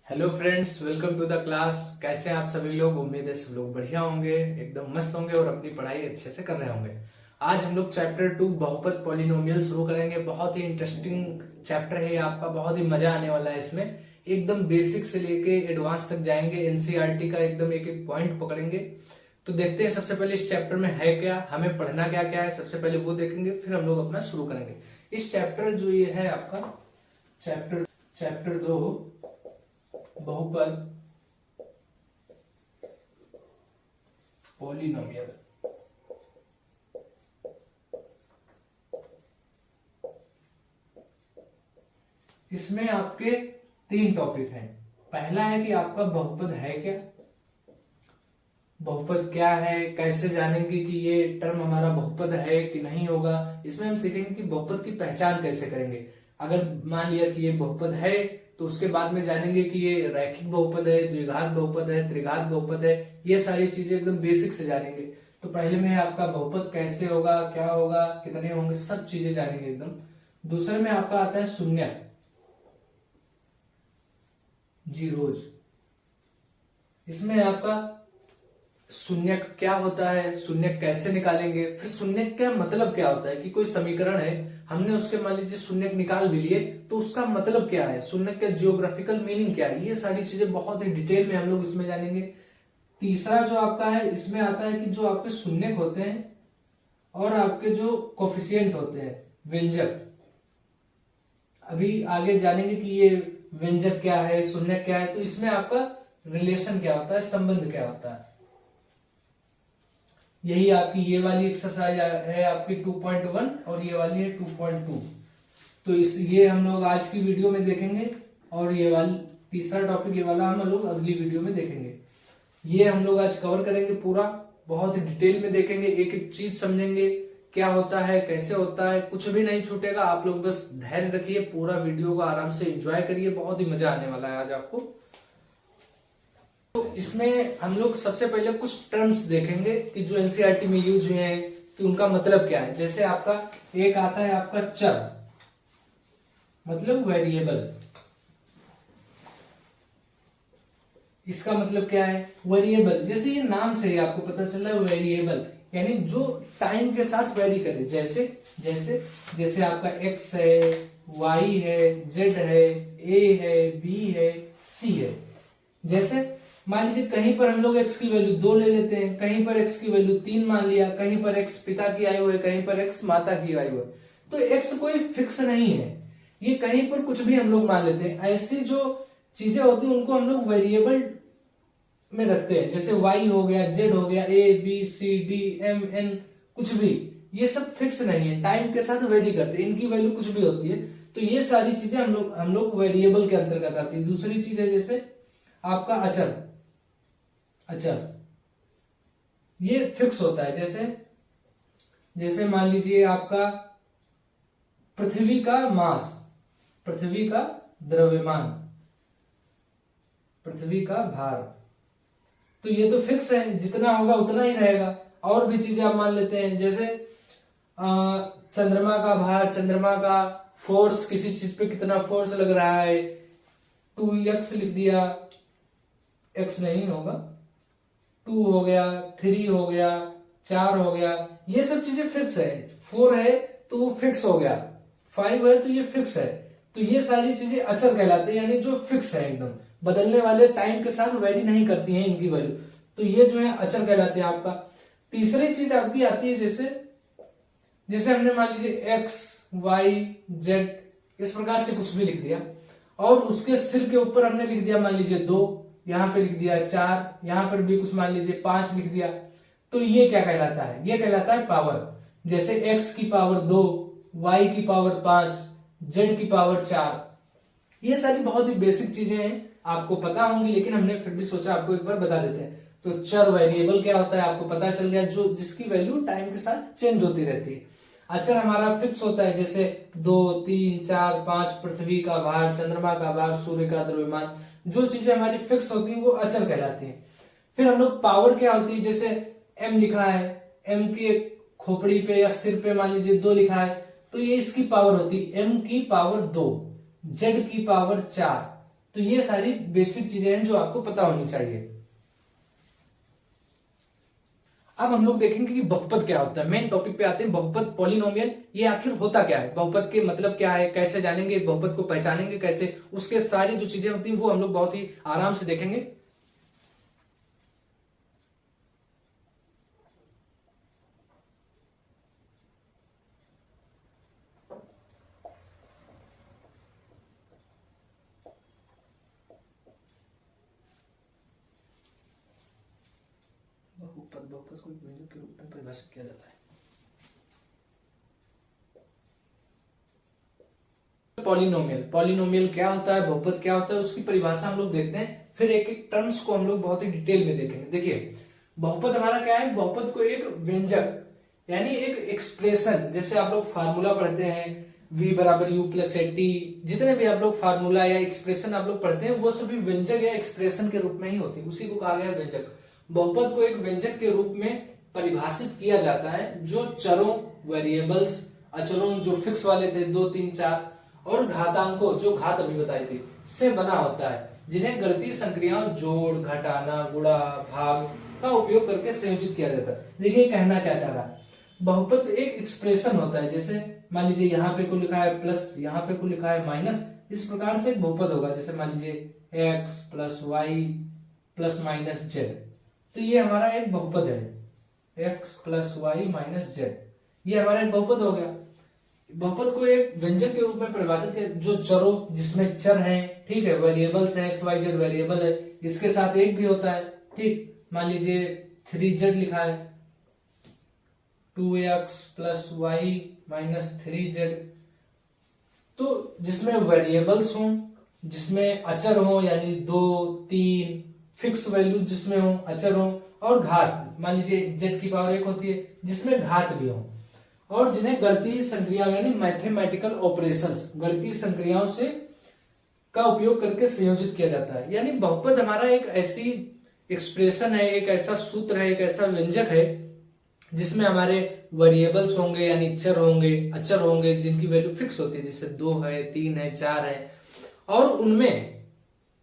Hello friends, welcome to the class. कैसे हैं आप सभी लोग? उम्मीद है सब लोग बढ़िया होंगे, एकदम मस्त होंगे और अपनी पढ़ाई अच्छे से कर रहे होंगे। आज हम लोग चैप्टर 2 बहुपद पॉलिनोमियल शुरू करेंगे। बहुत ही इंटरेस्टिंग चैप्टर है ये आपका, बहुत ही मजा आने वाला है इसमें। एकदम बेसिक से लेके एडवांस तक जाएंगे, एनसीईआरटी का एकदम एक एक पॉइंट पकड़ेंगे। तो देखते हैं सबसे पहले इस चैप्टर में है क्या, हमें पढ़ना क्या क्या है, सबसे पहले वो देखेंगे, फिर हम लोग अपना शुरू करेंगे। इस चैप्टर जो ये है आपका चैप्टर चैप्टर 2 बहुपद पॉलिनोमियल। इसमें आपके 3 टॉपिक हैं। पहला है कि आपका बहुपद है क्या, बहुपद क्या है, कैसे जानेंगे कि ये टर्म हमारा बहुपद है कि नहीं होगा। इसमें हम सीखेंगे कि बहुपद की पहचान कैसे करेंगे। अगर मान लिया कि ये बहुपद है तो उसके बाद में जानेंगे कि ये रैखिक बहुपद है, द्विघात बहुपद है, त्रिघात बहुपद है। ये सारी चीजें एकदम बेसिक से जानेंगे। तो पहले में आपका बहुपद कैसे होगा, क्या होगा, कितने होंगे, सब चीजें जानेंगे एकदम। दूसरे में आपका आता है शून्य, जीरोज। इसमें आपका शून्य क्या होता है, शून्य कैसे निकालेंगे, फिर शून्य का मतलब क्या होता है कि कोई समीकरण है, हमने उसके मान लीजिए शून्य निकाल भी लिए तो उसका मतलब क्या है, शून्य का जियोग्राफिकल मीनिंग क्या है। ये सारी चीजें बहुत ही डिटेल में हम लोग इसमें जानेंगे। तीसरा जो आपका है, इसमें आता है कि जो आपके शून्य होते हैं और आपके जो कोफिशिएंट होते हैं, व्यंजक। अभी आगे जानेंगे कि ये व्यंजक क्या है, शून्य क्या है, तो इसमें आपका रिलेशन क्या होता है, संबंध क्या होता है। यही आपकी ये वाली एक्सरसाइज है आपकी 2.1 और ये वाली है 2.2। तो ये हम लोग आज की वीडियो में देखेंगे और ये वाली तीसरा टॉपिक ये वाला हम लोग अगली वीडियो में देखेंगे। ये हम लोग आज कवर करेंगे पूरा, बहुत ही डिटेल में देखेंगे, एक एक चीज समझेंगे क्या होता है, कैसे होता है, कुछ भी नहीं छूटेगा। आप लोग बस धैर्य रखिए, पूरा वीडियो को आराम से एंजॉय करिए, बहुत ही मजा आने वाला है आज आपको। तो इसमें हम लोग सबसे पहले कुछ टर्म्स देखेंगे कि जो एनसीईआरटी में यूज हुए हैं कि उनका मतलब क्या है। जैसे आपका एक आता है आपका चर, मतलब वेरिएबल। इसका मतलब क्या है, वेरिएबल। जैसे ये नाम से ही आपको पता चल रहा है, वेरिएबल यानी जो टाइम के साथ वेरी करे। जैसे जैसे जैसे आपका x है, y है, z है, a है, b है, c है। जैसे मान लीजिए कहीं पर हम लोग x की वैल्यू 2 ले लेते हैं, कहीं पर x की वैल्यू 3 मान लिया, कहीं पर x पिता की आयु है, कहीं पर x माता की आयु है। तो x कोई फिक्स नहीं है, ये कहीं पर कुछ भी हम लोग मान लेते हैं। ऐसी जो चीजें होती है उनको हम लोग वेरिएबल में रखते हैं। जैसे y हो गया, z हो गया, a b c d m n, कुछ भी, ये सब फिक्स नहीं है, टाइम के साथ वेरी करते हैं, इनकी वैल्यू कुछ भी होती है। तो ये सारी चीजें हम लोग वेरिएबल के अंतर्गत आती है। दूसरी चीज है जैसे आपका अचर, अचर ये फिक्स होता है। जैसे जैसे मान लीजिए आपका पृथ्वी का मास, पृथ्वी का द्रव्यमान, पृथ्वी का भार, तो ये तो फिक्स है, जितना होगा उतना ही रहेगा। और भी चीजें आप मान लेते हैं, जैसे चंद्रमा का भार, चंद्रमा का फोर्स, किसी चीज पे कितना फोर्स लग रहा है, 2x लिख दिया, x नहीं होगा, 2 हो गया, 3 हो गया, 4 हो गया, ये सब चीजें फिक्स है। 4 है तो वो फिक्स हो गया, 5 है तो ये फिक्स है। तो ये सारी चीजें अचर कहलाते हैं, यानी जो फिक्स है, एकदम बदलने वाले, टाइम के साथ वेरी नहीं करती हैं इनकी वैल्यू। तो ये जो है अचर कहलाते हैं आपका। तीसरी चीज आपकी आती है, जैसे जैसे हमने मान लीजिए x y z इस प्रकार से कुछ भी लिख दिया और उसके सिर के ऊपर हमने लिख दिया मान लीजिए 2, यहां पे लिख दिया 4, यहां पर भी कुछ मान लीजिए 5 लिख दिया। तो ये क्या कहलाता है, ये कहलाता है पावर। जैसे x की पावर 2, y की पावर 5, z की पावर 4। ये सारी बहुत ही बेसिक चीजें हैं, आपको पता होंगी, लेकिन हमने फिर भी सोचा आपको एक बार बता देते हैं। तो चर वेरिएबल क्या होता है आपको पता चल गया, जो जिसकी वैल्यू टाइम के साथ चेंज होती रहती है। अचर हमारा फिक्स होता है, जैसे 2 3 4 5, पृथ्वी का भार, चंद्रमा का भार, सूर्य का द्रव्यमान, जो चीजें हमारी फिक्स होती है वो अचर कहलाती है। फिर हम लोग पावर क्या होती है, जैसे m लिखा है, m की खोपड़ी पे या सिर पे मान लीजिए 2 लिखा है, तो ये इसकी पावर होती है m की पावर 2, z की पावर 4। तो ये सारी बेसिक चीजें हैं जो आपको पता होनी चाहिए। अब हम लोग देखेंगे कि बहुपद क्या होता है। मेन टॉपिक पे आते हैं, बहुपद पॉलिनोमियल ये आखिर होता क्या है, बहुपद के मतलब क्या है, कैसे जानेंगे, बहुपद को पहचानेंगे कैसे, उसके सारी जो चीजें होती हैं वो हम लोग बहुत ही आराम से देखेंगे। बहुपद को एक व्यंजक के रूप में परिभाषित किया जाता है। पॉलिनोमियल क्या होता है, बहुपद क्या होता है, उसकी परिभाषा हम लोग देखते हैं, फिर एक एक टर्म्स को हम लोग बहुत ही डिटेल में देखेंगे। देखिए बहुपद हमारा क्या है, बहुपद को एक व्यंजक यानी एक एक्सप्रेशन, जैसे आप लोग फार्मूला पढ़ते हैं v बराबर u प्लस ए टी, जितने भी आप लोग फार्मूला या एक्सप्रेशन आप लोग पढ़ते हैं वो सभी व्यंजक या एक्सप्रेशन के रूप में ही होती है, उसी को कहा गया व्यंजक। बहुपद को एक व्यंजक के रूप में परिभाषित किया जाता है जो चरों, वेरिएबल्स, अचरों जो फिक्स वाले थे 2 3 4 और घातांकों जो घात अभी बताई थी से बना होता है, जिन्हें गणितीय संक्रियाओं जोड़, घटाना, गुणा, भाग का उपयोग करके संयोजित किया जाता है। देखिए कहना क्या चाह रहा है, बहुपद एक एक्सप्रेशन होता है, जैसे मान लीजिए यहाँ पे को लिखा है प्लस, यहाँ पे को लिखा है माइनस, इस प्रकार से एक बहुपद होगा। जैसे मान लीजिए x plus y plus minus z, तो ये हमारा एक बहुपद है, x plus y minus z, ये हमारा एक बहुपद हो गया। बहुपद को एक व्यंजक के रूप में परिभाषित किया जो चरों, जिसमें चर हैं, ठीक है, वेरिएबल्स हैं, एक्स वाई जेड वेरिएबल है, इसके साथ एक भी होता है, ठीक, मान लीजिए 3z लिखा है, 2x plus y minus 3z, तो जिसमें वेरिएबल्स हों, जिसमें अचर हो यानी 2 3 फिक्स वैल्यू जिसमें हो, अचर हो, और घात, मान लीजिए z की पावर 1 होती है जिसमें घात भी हो, और जिन्हें गणितीय संक्रियाओं यानी मैथमेटिकल ऑपरेशंस, गणितीय संक्रियाओं से का उपयोग करके संयोजित किया जाता है। यानी बहुपद हमारा एक ऐसी एक्सप्रेशन है, एक ऐसा सूत्र है, एक ऐसा व्यंजक है जिसमें हमारे वेरिएबल्स होंगे यानी चर होंगे, अचर होंगे जिनकी वैल्यू फिक्स होती है, जैसे 2 है, 3 है, 4 है, और उनमें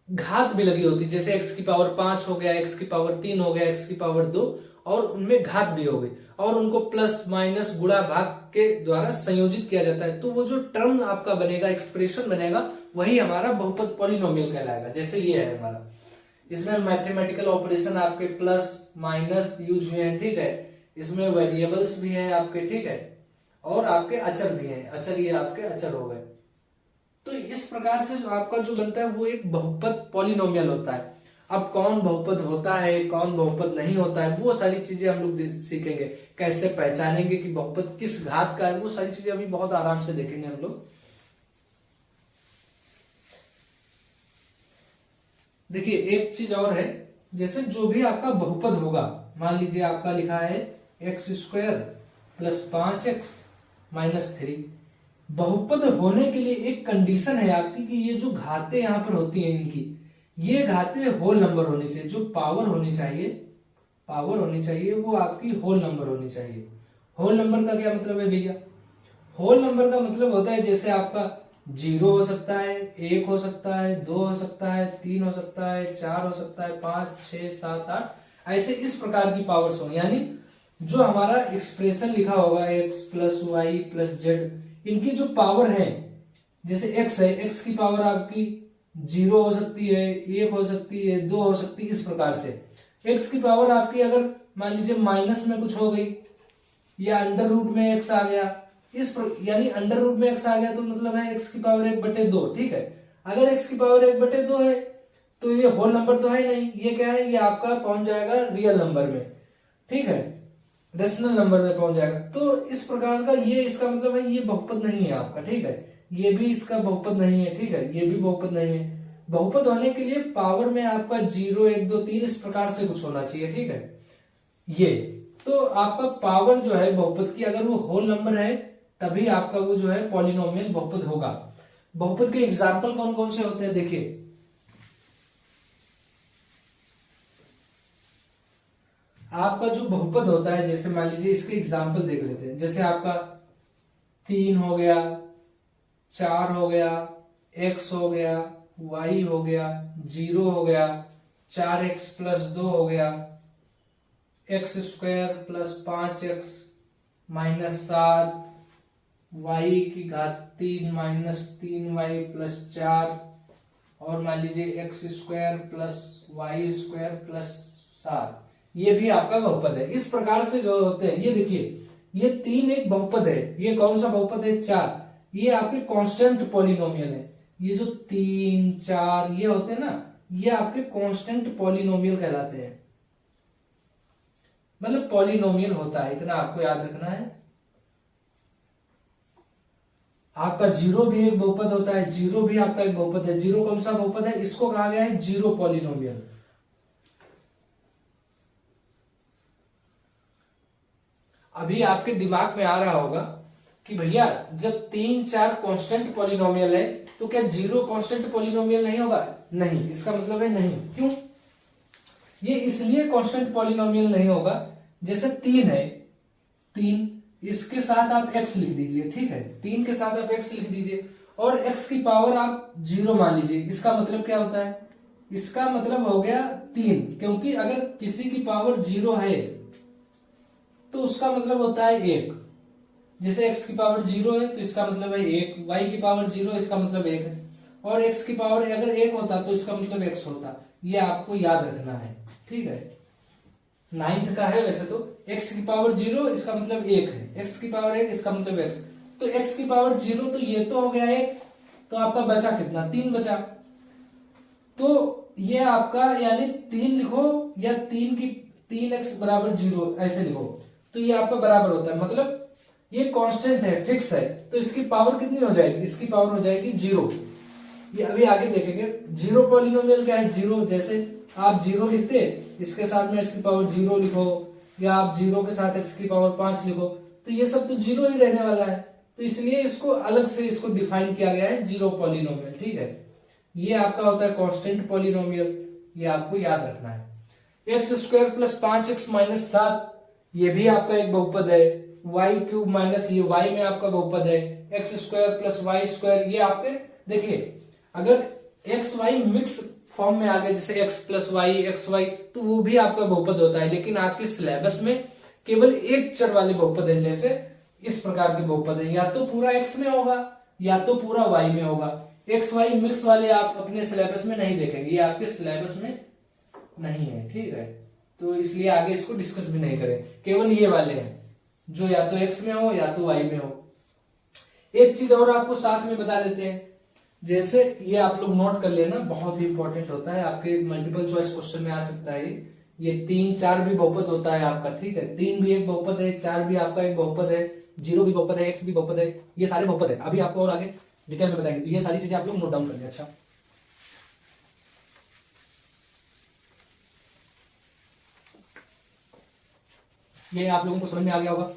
घात भी लगी होती है, जैसे x की पावर 5 हो गया, x की पावर 3 हो गया, x की पावर 2, और उनमें घात भी हो गई, और उनको प्लस माइनस गुणा भाग के द्वारा संयोजित किया जाता है। तो वो जो टर्म आपका बनेगा, एक्सप्रेशन बनेगा, वही हमारा बहुपद पॉलिनोमियल कहलाएगा। जैसे ये है हमारा, इसमें मैथमेटिकल ऑपरेशन आपके प्लस माइनस यूज हुए हैं, ठीक है, इसमें वेरिएबल्स भी हैं आपके, ठीक है, और आपके अचर भी हैं, अचर ये आपके अचर हो गए। तो इस प्रकार से जो आपका जो बनता है वो एक बहुपद पॉलिनोमियल होता है। अब कौन बहुपद होता है, कौन बहुपद नहीं होता है, वो सारी चीजें हम लोग सीखेंगे, कैसे पहचानेंगे कि बहुपद किस घात का है, वो सारी चीजें अभी बहुत आराम से देखेंगे हम लोग। देखिए एक चीज और है, जैसे जो भी आपका बहुपद होगा, मान लीजिए आपका लिखा है x square plus 5x minus 3, बहुपद होने के लिए एक कंडीशन है आपकी कि ये जो घातें यहां पर होती हैं इनकी, ये घातें होल नंबर होनी चाहिए, जो पावर होनी चाहिए वो आपकी होल नंबर होनी चाहिए। होल नंबर का क्या मतलब है भैया, होल नंबर का मतलब होता है जैसे आपका 0 हो सकता है, 1 हो सकता है, 2 हो सकता है, 3 हो सकता है, 4 हो सकता है, 5 6 7 8, ऐसे इस प्रकार की पावर्स हो, यानी जो हमारा एक्सप्रेशन लिखा होगा x plus y plus z, इनकी जो पावर है, जैसे x है, x की पावर आपकी 0 हो सकती है, 1 हो सकती है, 2 हो सकती है, इस प्रकार से x की पावर आपकी अगर मान लीजिए माइनस में कुछ हो गई या अंडर रूट में x आ गया, यानी अंडर रूट में x आ गया तो मतलब है x की पावर 1/2, ठीक है। अगर x की पावर 1/2 है तो ये होल नंबर तो है नहीं, ये क्या है, ये आपका पहुंच जाएगा रियल नंबर में, ठीक है, रेशनल नंबर में पहुंच जाएगा। तो इस प्रकार का ये इसका मतलब है ये बहुपद नहीं है आपका, ठीक है, ये भी इसका बहुपद नहीं है, ठीक है, ये भी बहुपद नहीं है। बहुपद होने के लिए पावर में आपका 0 1 2 3 इस प्रकार से कुछ होना चाहिए, ठीक है। ये तो आपका पावर जो है बहुपद की, अगर वो होल नंबर है तभी आपका वो जो है पॉलिनोमियल बहुपद होगा। बहुपद के एग्जाम्पल कौन कौन से होते हैं, देखिए आपका जो बहुपद होता है, जैसे मान लीजिए इसके एग्जाम्पल देख लेते हैं, जैसे आपका 3 हो गया, 4 हो गया, x हो गया, y हो गया 0 हो गया, 4x प्लस 2 हो गया, x square plus 5x minus 7, y की घात 3 माइनस 3y प्लस 4, और मान लीजिए x square plus y square plus 7, ये भी आपका बहुपद है। इस प्रकार से जो होते हैं, ये देखिए ये 3 एक बहुपद है। ये कौन सा बहुपद है? 4। ये आपके कांस्टेंट पॉलिनोमियल है। ये जो 3 4 ये होते हैं ना, ये आपके कांस्टेंट पॉलिनोमियल कहलाते हैं, मतलब पॉलिनोमियल होता है, इतना आपको याद रखना है। आपका 0 भी एक बहुपद होता है, 0 भी आपका एक बहुपद है। 0 कौन सा बहुपद है? इसको कहा गया है 0 पॉलिनोमियल। अभी आपके दिमाग में आ रहा होगा कि भैया जब 3 4 कांस्टेंट पॉलिनोमियल है तो क्या 0 कांस्टेंट पॉलिनोमियल नहीं होगा? नहीं, इसका मतलब है नहीं। क्यों? ये इसलिए कांस्टेंट पॉलिनोमियल नहीं होगा, जैसे 3 है, 3 इसके साथ आप x लिख दीजिए, ठीक है, 3 के साथ आप x लिख दीजिए और x की पावर आप 0 मान लीजिए। इसका मतलब क्या होता है? इसका मतलब हो गया 3, क्योंकि अगर किसी की पावर 0 है तो उसका मतलब होता है 1। जैसे x की पावर 0 है तो इसका मतलब है 1, y की पावर 0 इसका मतलब 1 है, और x की पावर अगर 1 होता तो इसका मतलब x होता। ये आपको याद रखना है, ठीक है। 9th का है वैसे तो। x की पावर 0 इसका मतलब 1 है, x की पावर 1 इसका मतलब x, तो x की पावर 0 तो ये तो हो गया 1, तो आपका बचा कितना? 3 बचा। तो ये आपका यानी 3 लिखो या 3x बराबर 0 ऐसे लिखो, तो ये आपका बराबर होता है, मतलब ये कांस्टेंट है, फिक्स है, तो इसकी पावर कितनी हो जाएगी? इसकी पावर हो जाएगी 0। ये अभी आगे देखेंगे। 0 पॉलिनोमियल क्या है? 0, जैसे आप 0 लिखते, इसके साथ में x की पावर 0 लिखो, या आप 0 के साथ x की पावर 5 लिखो, तो ये सब तो 0 ही रहने वाला है, तो इसलिए इसको अलग से इसको डिफाइन किया गया है 0 पॉलिनोमियल, ठीक है। ये आपका होता है कांस्टेंट पॉलिनोमियल, ये आपको याद रखना है। X square plus 5x minus 7, ये भी आपका एक बहुपद है। वाई क्यूब माइनस ये y में आपका बहुपद है। X square plus y square, ये आपके देखिए अगर एक्स वाई मिक्स फॉर्म में आ गए, जैसे x plus y x y, तो वो भी आपका बहुपद होता है, लेकिन आपके सिलेबस में केवल एक चर वाले बहुपद है, जैसे इस प्रकार के बहुपद है, या तो पूरा x में होगा या तो पूरा y में होगा। एक्स वाई मिक्स वाले आप अपने सिलेबस में नहीं देखेंगे, ये आपके सिलेबस में नहीं है, ठीक है, तो इसलिए आगे इसको डिस्कस भी नहीं करें। केवल ये वाले हैं जो या तो x में हो या तो y में हो। एक चीज और आपको साथ में बता देते हैं, जैसे ये आप लोग नोट कर लेना, बहुत ही इंपॉर्टेंट होता है, आपके मल्टीपल चॉइस क्वेश्चन में आ सकता है। ये 3 4 भी बहुपद होता है आपका, ठीक है, 3 भी एक बहुपद है, 4 भी आपका एक बहुपद है, 0 भी बहुपद है, x भी बहुपद है, ये सारे बहुपद है। अभी आपको और आगे डिटेल में बताएंगे, तो ये सारी चीजें आप लोग नोट डाउन कर लें। अच्छा, ये आप लोगों को समझ में आ गया होगा।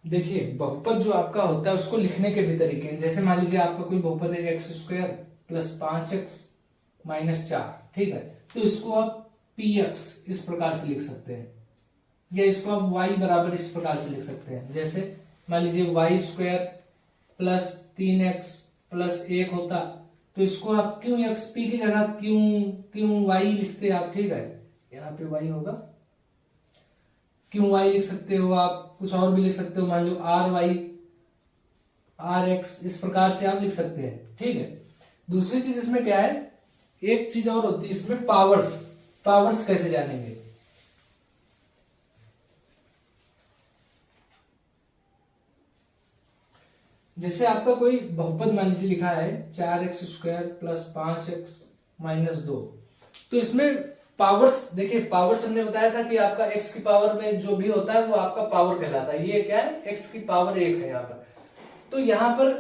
देखिए बहुपद जो आपका होता है उसको लिखने के भी तरीके हैं। जैसे मान लीजिए आपका कोई बहुपद है x square plus 5x minus 4, ठीक है, तो इसको आप px इस प्रकार से लिख सकते हैं, या इसको आप y बराबर इस प्रकार से लिख सकते हैं। जैसे मान लीजिए Y square plus 3x plus 1 होता, तो इसको आप क्यों x, p की जगह क्यों y लिखते आप, ठीक है, यहाँ पे y होगा, क्यों y लिख सकते हो आप, कुछ और भी लिख सकते हो, मान लो आर वाई आर एक्स, इस प्रकार से आप लिख सकते हैं, ठीक है। दूसरी चीज इसमें क्या है, एक चीज और होती है इसमें, पावर्स कैसे जानेंगे। जैसे आपका कोई बहुपद मान लीजिए लिखा है 4x square plus 5x minus 2, तो इसमें पावर्स देखिए, पावर्स हमने बताया था कि आपका x की पावर में जो भी होता है वो आपका पावर कहलाता है। ये क्या है, x की पावर 1 है यहाँ पर। तो यहाँ पर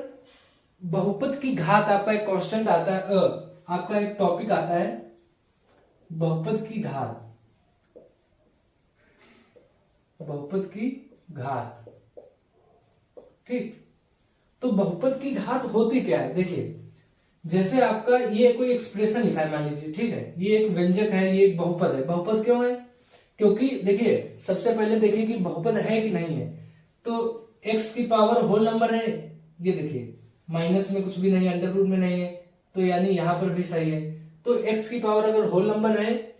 बहुपद की घात आपका एक कांस्टेंट आता है, आपका एक टॉपिक आता है बहुपद की घात, बहुपद की घात, ठीक। तो बहुपद की घात होती क्या है, देखिए जैसे आपका ये कोई एक्सप्रेशन लिखा है मान लीजिए, ठीक है, ये एक व्यंजक है, ये एक बहुपद है। बहुपद क्यों है? क्योंकि देखिए सबसे पहले देखिए कि बहुपद है कि नहीं है। तो x की पावर होल नंबर है, ये देखिए माइनस में कुछ भी नहीं है, अंडर रूट में नहीं है, तो यानी यहां पर भी सही है। तो x की पावर अगर होल नंबर है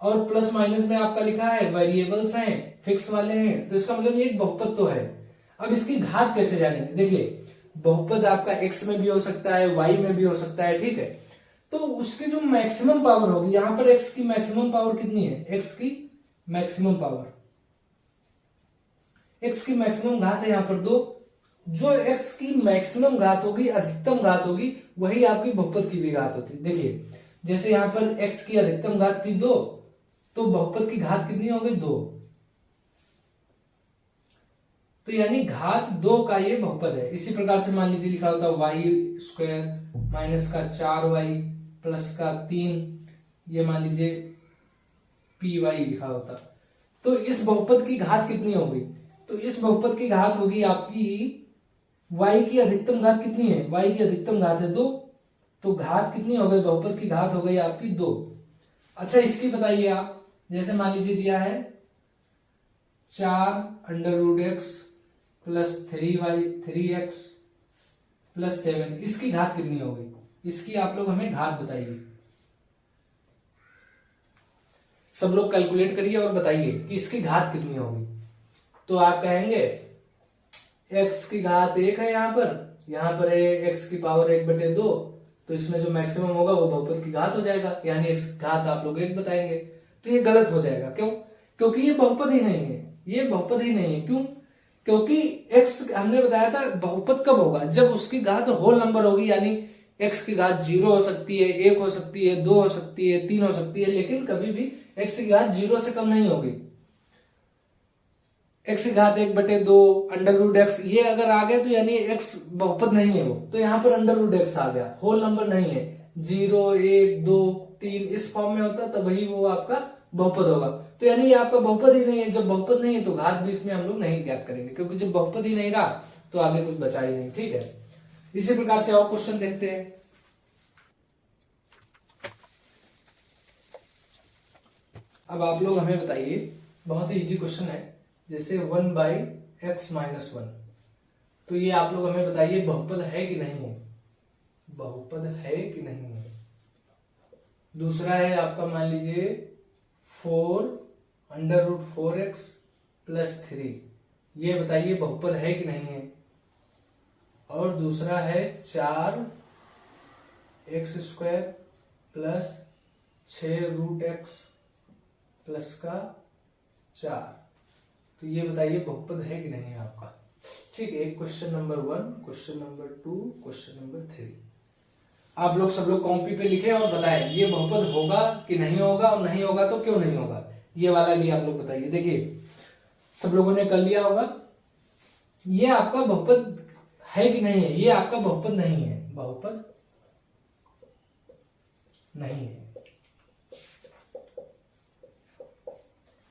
और प्लस माइनस में आपका लिखा है वेरिएबल्स हैं, फिक्स वाले हैं, तो इसका मतलब ये एक बहुपद तो है। अब इसकी घात कैसे जानेंगे? देखिए बहुपद आपका x में भी हो सकता है, y में भी हो सकता है, ठीक है। तो उसकी जो मैक्सिमम पावर होगी, यहां पर x की मैक्सिमम पावर कितनी है? x की मैक्सिमम पावर, x की मैक्सिमम घात है यहां पर 2। जो x की मैक्सिमम घात होगी, अधिकतम घात होगी, वही आपकी बहुपद की भी घात होती है। देखिए जैसे यहां पर x की अधिकतम घात थी 2, तो बहुपद की घात कितनी हो गई? 2। तो यानी घात 2 का ये बहुपद है। इसी प्रकार से मान लीजिए लिखा होता वाई स्क्वायर माइनस का 4y प्लस का 3, ये मान लीजिए पी वाई लिखा होता। तो इस बहुपद की घात कितनी होगी? तो इस बहुपद की घात होगी आपकी y की अधिकतम घात कितनी है? y की अधिकतम घात है 2, तो घात कितनी हो गई? बहुपद की घात हो गई आपकी 2। अच्छा इसकी बताइए आप, जैसे मान लीजिए दिया है 4 under root x plus 3x plus 7, इसकी घात कितनी होगी? इसकी आप लोग हमें घात बताइए। सब लोग कैलकुलेट करिए और बताइए कि इसकी घात कितनी होगी। तो आप कहेंगे x की घात 1 है, यहाँ पर है x की पावर 1/2, तो इसमें जो मैक्सिमम होगा वो बहुपद की घात हो जाएगा, यानी x की घात आप लोग 1 बताएंगे। तो ये गलत हो जाएगा। क्यों? क्योंकि ये बहुपद ही नहीं है, ये बहुपद ही नहीं है। क्यों? क्योंकि x हमने बताया था बहुपद कब होगा? जब उसकी घात होल नंबर होगी, यानी x की घात 0 हो सकती है, 1 हो सकती है, 2 हो सकती है, 3 हो सकती है, लेकिन कभी भी x की घात 0 से कम नहीं होगी। x की घात 1/2 अंडर रूट एक्स, ये अगर आ गया तो यानी x बहुपद नहीं है वो, तो यहाँ पर अंडर रूट एक्स आ गया, होल नंबर नहीं है। 0, 1, 2, 3 इस फॉर्म में होता तब वही वो आपका बहुपद होगा। तो यानी ये आपका बहुपद ही नहीं है। जब बहुपद नहीं है तो घात भी इसमें हम लोग नहीं ज्ञात करेंगे, क्योंकि जब बहुपद ही नहीं रहा तो आगे कुछ बचा ही नहीं। ठीक है, इसी प्रकार से और क्वेश्चन देखते हैं। अब आप लोग हमें बताइए, बहुत ही इजी क्वेश्चन है, जैसे 1/x-1, तो ये आप लोग हमें बताइए बहुपद है कि नहीं है? बहुपद है कि नहीं है? दूसरा है आपका मान लीजिए 4 अंडर रूट 4x प्लस 3, ये बताइए बहुपद है कि नहीं है? और दूसरा है 4x² plus 6 root x plus का 4, तो ये बताइए बहुपद है कि नहीं है आपका। ठीक है, question number 1, question number 2, question number 3 आप लोग सब लोग कॉपी पे लिखे और बताएं ये बहुपद होगा कि नहीं होगा, और नहीं होगा तो क्यों नहीं होगा, ये वाला भी आप लोग बताइए। देखिए सब लोगों ने कर लिया होगा, ये आपका बहुपद है कि नहीं है? ये आपका बहुपद नहीं है, बहुपद नहीं है।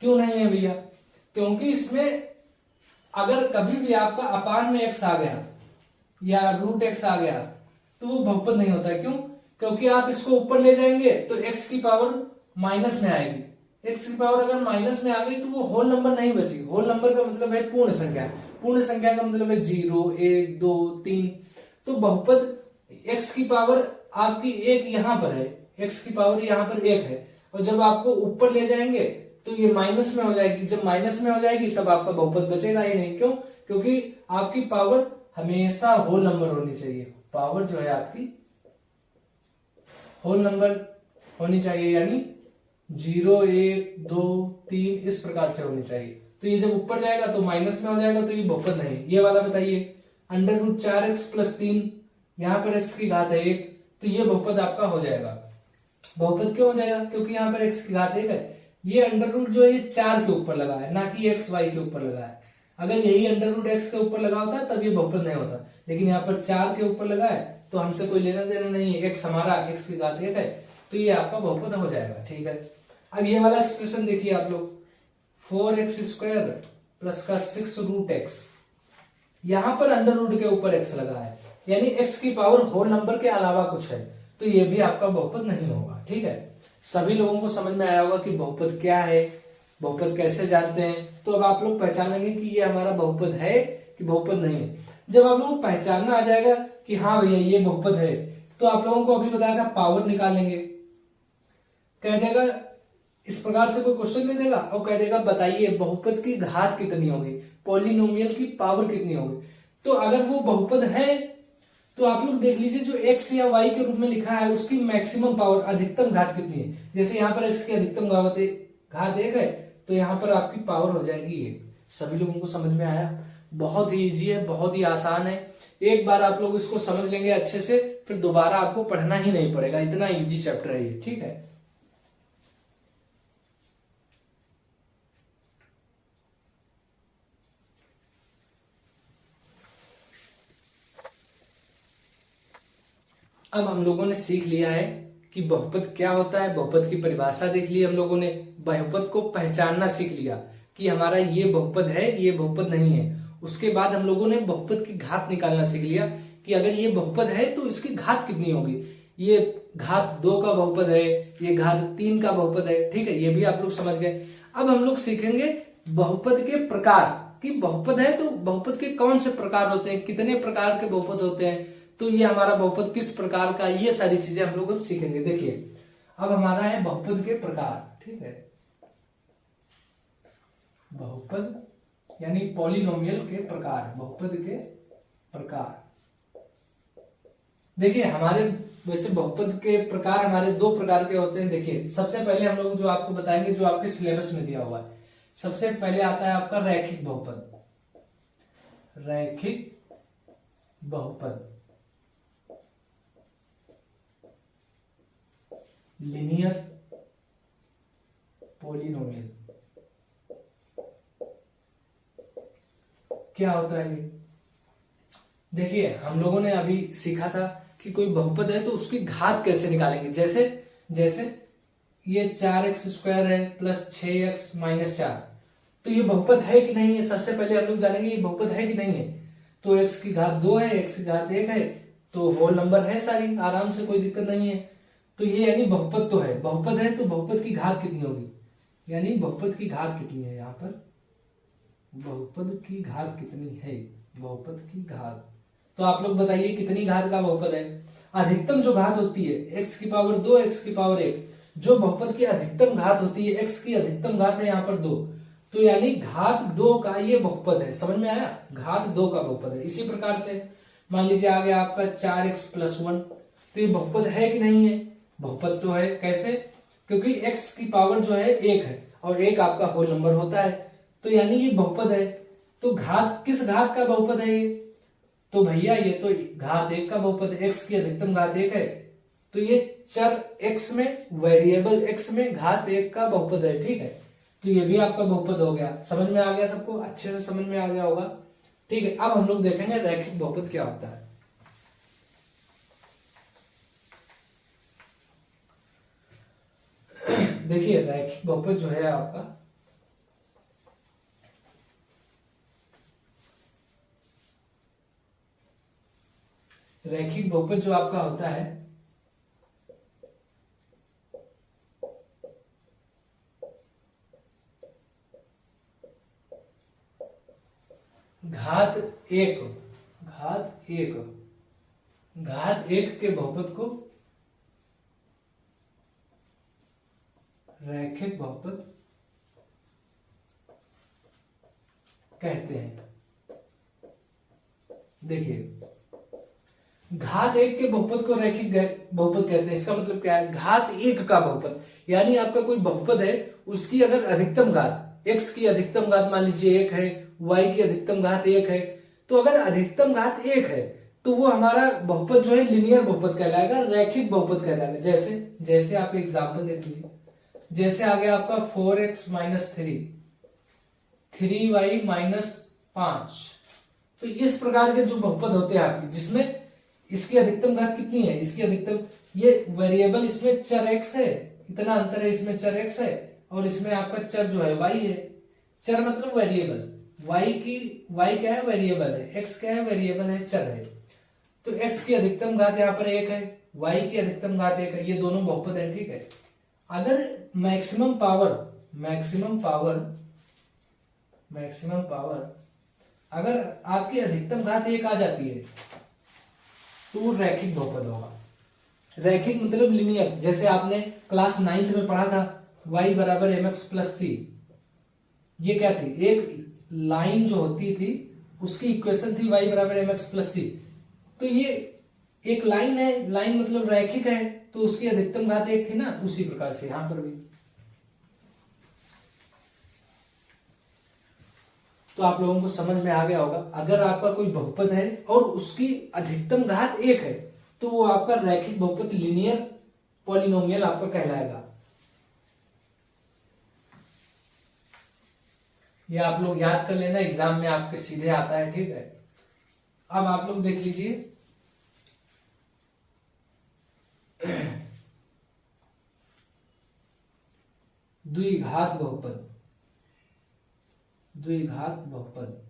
क्यों नहीं है भैया? क्योंकि इसमें अगर कभी भी आपका अपान में x आ गया या रूट x आ गया तो वो बहुपद नहीं होता है। क्यों? क्योंकि आप इसको ऊपर ले जाएंगे तो x की पावर माइनस में आएगी। x की पावर अगर माइनस में आ गई तो वो होल नंबर नहीं बचेगी। होल नंबर का मतलब है पूर्ण संख्या, पूर्ण संख्या का मतलब है 0, 1, 2, 3। तो बहुपद x की पावर आपकी 1 यहां पर है, x की पावर यहां पर 1 है, और जब आपको ऊपर ले जाएंगे तो ये माइनस में हो जाएगी। जब माइनस में हो जाएगी तब आपका बहुपद बचेगा ही नहीं। क्यों? क्योंकि आपकी पावर हमेशा होल नंबर होनी चाहिए। पावर जो है आपकी होल नंबर होनी चाहिए, यानी 0, 1, 2, 3 इस प्रकार से होनी चाहिए। तो ये जब ऊपर जाएगा तो माइनस में हो जाएगा, तो ये बहुपद नहीं। ये वाला बताइए, अंडर रूट 4x प्लस 3, यहाँ पर x की घात है 1, तो ये बहुपद आपका हो जाएगा। बहुपद क्यों हो जाएगा? क्योंकि यहाँ पर x की घात 1 है। ये अंडर रूट जो है ये 4 के ऊपर लगा है, ना कि x y के ऊपर लगा है। अगर यही अंडर रूट x के ऊपर लगा होता तब ये बहुपद नहीं होता, लेकिन यहाँ पर 4 के ऊपर लगा है तो हमसे कोई लेना देना नहीं है। x हमारा x की घात 1 है, तो ये आपका बहुपद हो जाएगा। ठीक है, अब ये वाला एक्सप्रेशन देखिए आप लोग, 4x² प्लस का 6 रूट x, यहां पर अंडर रूट के ऊपर x लगा है, यानी x की पावर होल नंबर के अलावा कुछ है, तो ये भी आपका बहुपद नहीं होगा। ठीक है, सभी लोगों को समझ में आया होगा कि बहुपद क्या है, बहुपद कैसे जानते हैं। तो अब आप लोग पहचान लेंगे कि ये हमारा बहुपद है कि बहुपद नहीं है। जब आप लोगों को पहचानना आ जाएगा कि हाँ भैया ये बहुपद है, तो आप लोगों को अभी बताया था पावर निकालेंगे। कह देगा इस प्रकार से कोई क्वेश्चन दे देगा और कह देगा बताइए बहुपद की घात कितनी होगी, पॉलिनोमियल की पावर कितनी होगी। तो अगर वो बहुपद है तो आप लोग देख लीजिए जो x या y के रूप में लिखा है उसकी मैक्सिमम पावर, अधिकतम घात कितनी है। जैसे यहाँ पर x की अधिकतम घात 1 है, तो यहाँ पर आपकी पावर हो जाएगी 1। सभी लोगों को समझ में आया? बहुत ही इजी है, बहुत ही आसान है। एक बार आप लोग इसको समझ लेंगे अच्छे से, फिर दोबारा आपको पढ़ना ही नहीं पड़ेगा, इतना इजी चैप्टर है ये। ठीक है, अब हम लोगों ने सीख लिया है कि बहुपद क्या होता है, बहुपद की परिभाषा देख ली हम लोगों ने, बहुपद को पहचानना सीख लिया कि हमारा ये बहुपद है, ये बहुपद नहीं है। उसके बाद हम लोगों ने बहुपद की घात निकालना सीख लिया कि अगर ये बहुपद है तो इसकी घात कितनी होगी। ये घात 2 का बहुपद है, ये घात 3 का बहुपद है। ठीक है, ये भी आप लोग समझ गए। अब हम लोग सीखेंगे बहुपद के प्रकार, कि बहुपद है तो बहुपद के कौन से प्रकार होते हैं, कितने प्रकार के बहुपद होते हैं, तो ये हमारा बहुपद किस प्रकार का, ये सारी चीजें हम लोग अब सीखेंगे। देखिए अब हमारा है बहुपद के प्रकार। ठीक है, बहुपद यानी पॉलिनोमियल के प्रकार, बहुपद के प्रकार। देखिए हमारे वैसे बहुपद के प्रकार हमारे 2 प्रकार के होते हैं। देखिए सबसे पहले हम लोग जो आपको बताएंगे, जो आपके सिलेबस में दिया हुआ है, सबसे पहले आता है आपका रैखिक बहुपद। रैखिक बहुपद, लिनियर पॉलिनोमियल। क्या होता है ये? देखिए हम लोगों ने अभी सीखा था कि कोई बहुपद है तो उसकी घात कैसे निकालेंगे। जैसे जैसे ये 4x² है प्लस 6x माइनस 4, तो ये बहुपद है कि नहीं है, सबसे पहले हम लोग जानेंगे ये बहुपद है कि नहीं है। तो x की घात 2 है, x की घात 1 है, तो होल नंबर है सारी, आराम से, कोई दिक्कत नहीं है। तो ये यानी बहुपद तो है, बहुपद है तो बहुपद की घात कितनी होगी, यानी बहुपद की घात कितनी है, यहाँ पर बहुपद की घात कितनी है, बहुपद की घात। तो आप लोग बताइए कितनी घात का बहुपद है। अधिकतम जो घात होती है x की पावर 2, x की पावर 1, जो बहुपद की अधिकतम घात होती है, x की अधिकतम घात है यहाँ पर 2, तो यानी घात 2 का ये बहुपद है। समझ में आया? घात 2 का बहुपद है। इसी प्रकार से मान लीजिए आ गया आपका 4x + 1, तो ये बहुपद है कि नहीं है? बहुपद तो है। कैसे? क्योंकि x की पावर जो है 1 है और 1 आपका होल नंबर होता है, तो यानी ये बहुपद है। तो घात किस घात का बहुपद है ये? तो भैया ये तो घात 1 का बहुपद है, x की अधिकतम घात 1 है, तो ये चर x में, वेरिएबल x में घात 1 का बहुपद है। ठीक है, तो ये भी आपका बहुपद हो गया। समझ में आ गया सबको? अच्छे से समझ में आ गया होगा। ठीक है, अब हम लोग देखेंगे रैखिक बहुपद क्या होता है। देखिए रैखिक बहुपद जो है आपका, रैखिक बहुपद जो आपका होता है, घात 1, घात 1 के बहुपद को रैखिक बहुपद कहते हैं। देखिए घात 1 के बहुपद को रैखिक बहुपद कहते हैं। इसका मतलब क्या है? घात 1 का बहुपद, यानी आपका कोई बहुपद है, उसकी अगर अधिकतम घात, x की अधिकतम घात मान लीजिए 1 है, y की अधिकतम घात 1 है, तो अगर अधिकतम घात 1 है तो वो हमारा बहुपद जो है लिनियर बहुपद कहलाएगा, रैखिक बहुपद कहलाएगा। जैसे जैसे आप एग्जाम्पल देख लीजिए, जैसे आ गया आपका 4x - 3, 3y - 5, तो इस प्रकार के जो बहुपद होते हैं आपके, जिसमें इसकी अधिकतम घात कितनी है, इसकी अधिकतम, ये वेरिएबल इसमें चर x है, इतना अंतर है, इसमें चर x है और इसमें आपका चर जो है y है। चर मतलब वेरिएबल, y क्या है? वेरिएबल है, x क्या है? वेरिएबल है, चर है। तो x की अधिकतम घात यहाँ पर 1 है, y की अधिकतम घात 1 है, ये दोनों बहुपद है, ठीक है। अगर मैक्सिमम पावर अगर आपकी अधिकतम घात 1 आ जाती है तो वो रैखिक बहुपद होगा। रैखिक मतलब लिनियर, जैसे आपने क्लास 9th में पढ़ा था y बराबर mx प्लस सी। ये क्या थी, एक लाइन जो होती थी उसकी इक्वेशन थी y बराबर mx प्लस सी। तो ये एक लाइन है, लाइन मतलब रैखिक है, तो उसकी अधिकतम घात 1 थी ना, उसी प्रकार से यहां पर भी। तो आप लोगों को समझ में आ गया होगा, अगर आपका कोई बहुपद है और उसकी अधिकतम घात 1 है तो वो आपका रैखिक बहुपद लीनियर पॉलिनोमियल आपका कहलाएगा। ये आप लोग याद कर लेना, एग्जाम में आपके सीधे आता है, ठीक है। अब आप लोग देख लीजिए द्विघात बहुपद,